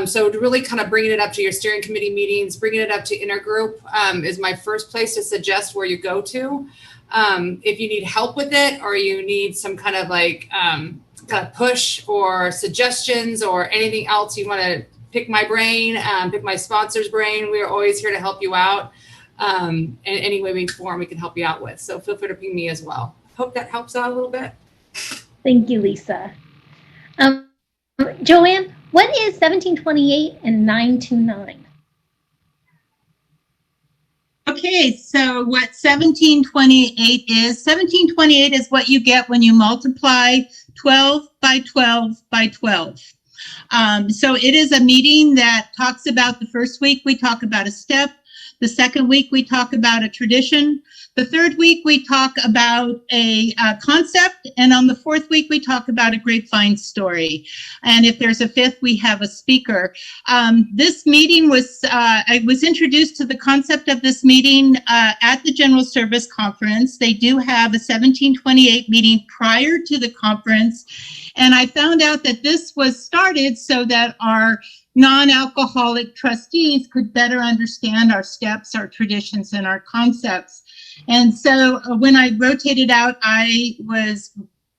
So to really kind of bringing it up to your steering committee meetings, bringing it up to Intergroup is my first place to suggest where you go to. If you need help with it or you need some kind of kind of push or suggestions or anything else you want to pick my brain, pick my sponsor's brain. We are always here to help you out. In any way, we can help you out with. So feel free to ping me as well. Hope that helps out a little bit. Thank you, Lisa. Joanne, what is 1728 and 929? Okay, so what 1728 is what you get when you multiply 12 by 12 by 12. So it is a meeting that talks about the first week, we talk about a step. The second week, we talk about a tradition. The third week, we talk about a concept. And on the fourth week, we talk about a grapevine story. And if there's a fifth, we have a speaker. This meeting I was introduced to the concept of this meeting at the General Service Conference. They do have a 1728 meeting prior to the conference. And I found out that this was started so that our non-alcoholic trustees could better understand our steps, our traditions, and our concepts. And so when I rotated out, I was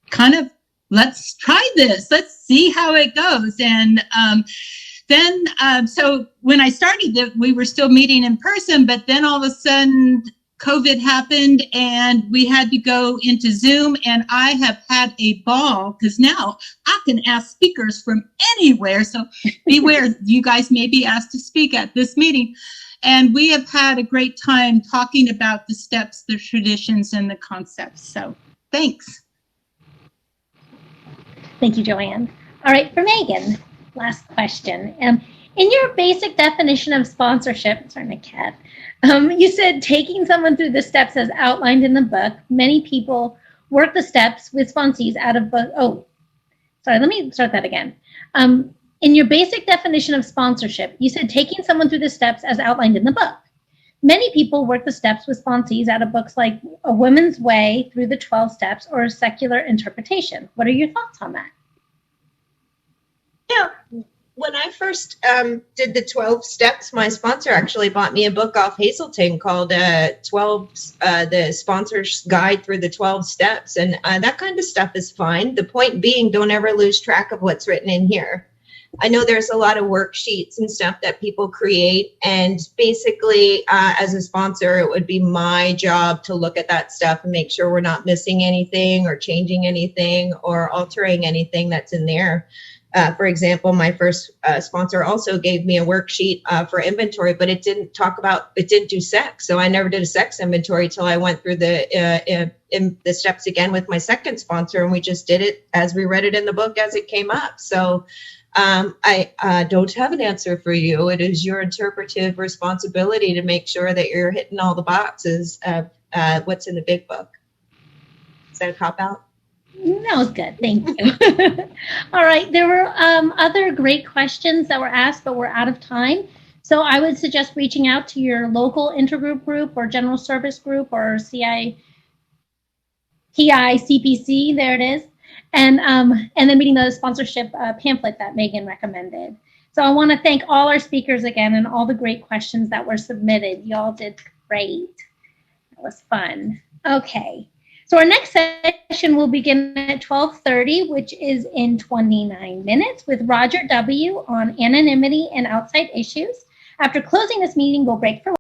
kind of, let's try this. Let's see how it goes. And so when I started, we were still meeting in person, but then all of a sudden, COVID happened and we had to go into Zoom, and I have had a ball because now I can ask speakers from anywhere. So beware, you guys may be asked to speak at this meeting. And we have had a great time talking about the steps, the traditions, and the concepts. So thanks. Thank you, Joanne. All right, for Megan, last question. In your basic definition of sponsorship, sorry, my cat, you said taking someone through the steps as outlined in the book. Many people work the steps with sponsees out of book. Oh, sorry, let me start that again. In your basic definition of sponsorship, you said taking someone through the steps as outlined in the book. Many people work the steps with sponsees out of books like A Woman's Way Through the 12 Steps or Secular Interpretation. What are your thoughts on that? Yeah. When I first did the 12 steps, my sponsor actually bought me a book off Hazelton called the Sponsor's Guide Through the 12 Steps. And that kind of stuff is fine. The point being, don't ever lose track of what's written in here. I know there's a lot of worksheets and stuff that people create. And basically, as a sponsor, it would be my job to look at that stuff and make sure we're not missing anything or changing anything or altering anything that's in there. For example, my first sponsor also gave me a worksheet for inventory, but it didn't do sex. So I never did a sex inventory till I went through the steps again with my second sponsor, and we just did it as we read it in the book as it came up. So I don't have an answer for you. It is your interpretive responsibility to make sure that you're hitting all the boxes of what's in the big book. Is that a cop-out? That was good. Thank you. All right. There were other great questions that were asked, but we're out of time. So I would suggest reaching out to your local intergroup group or general service group or CPC. There it is. And then reading the sponsorship pamphlet that Megan recommended. So I want to thank all our speakers again and all the great questions that were submitted. Y'all did great. That was fun. Okay. So our next session will begin at 12:30, which is in 29 minutes, with Roger W. on anonymity and outside issues. After closing this meeting, we'll break for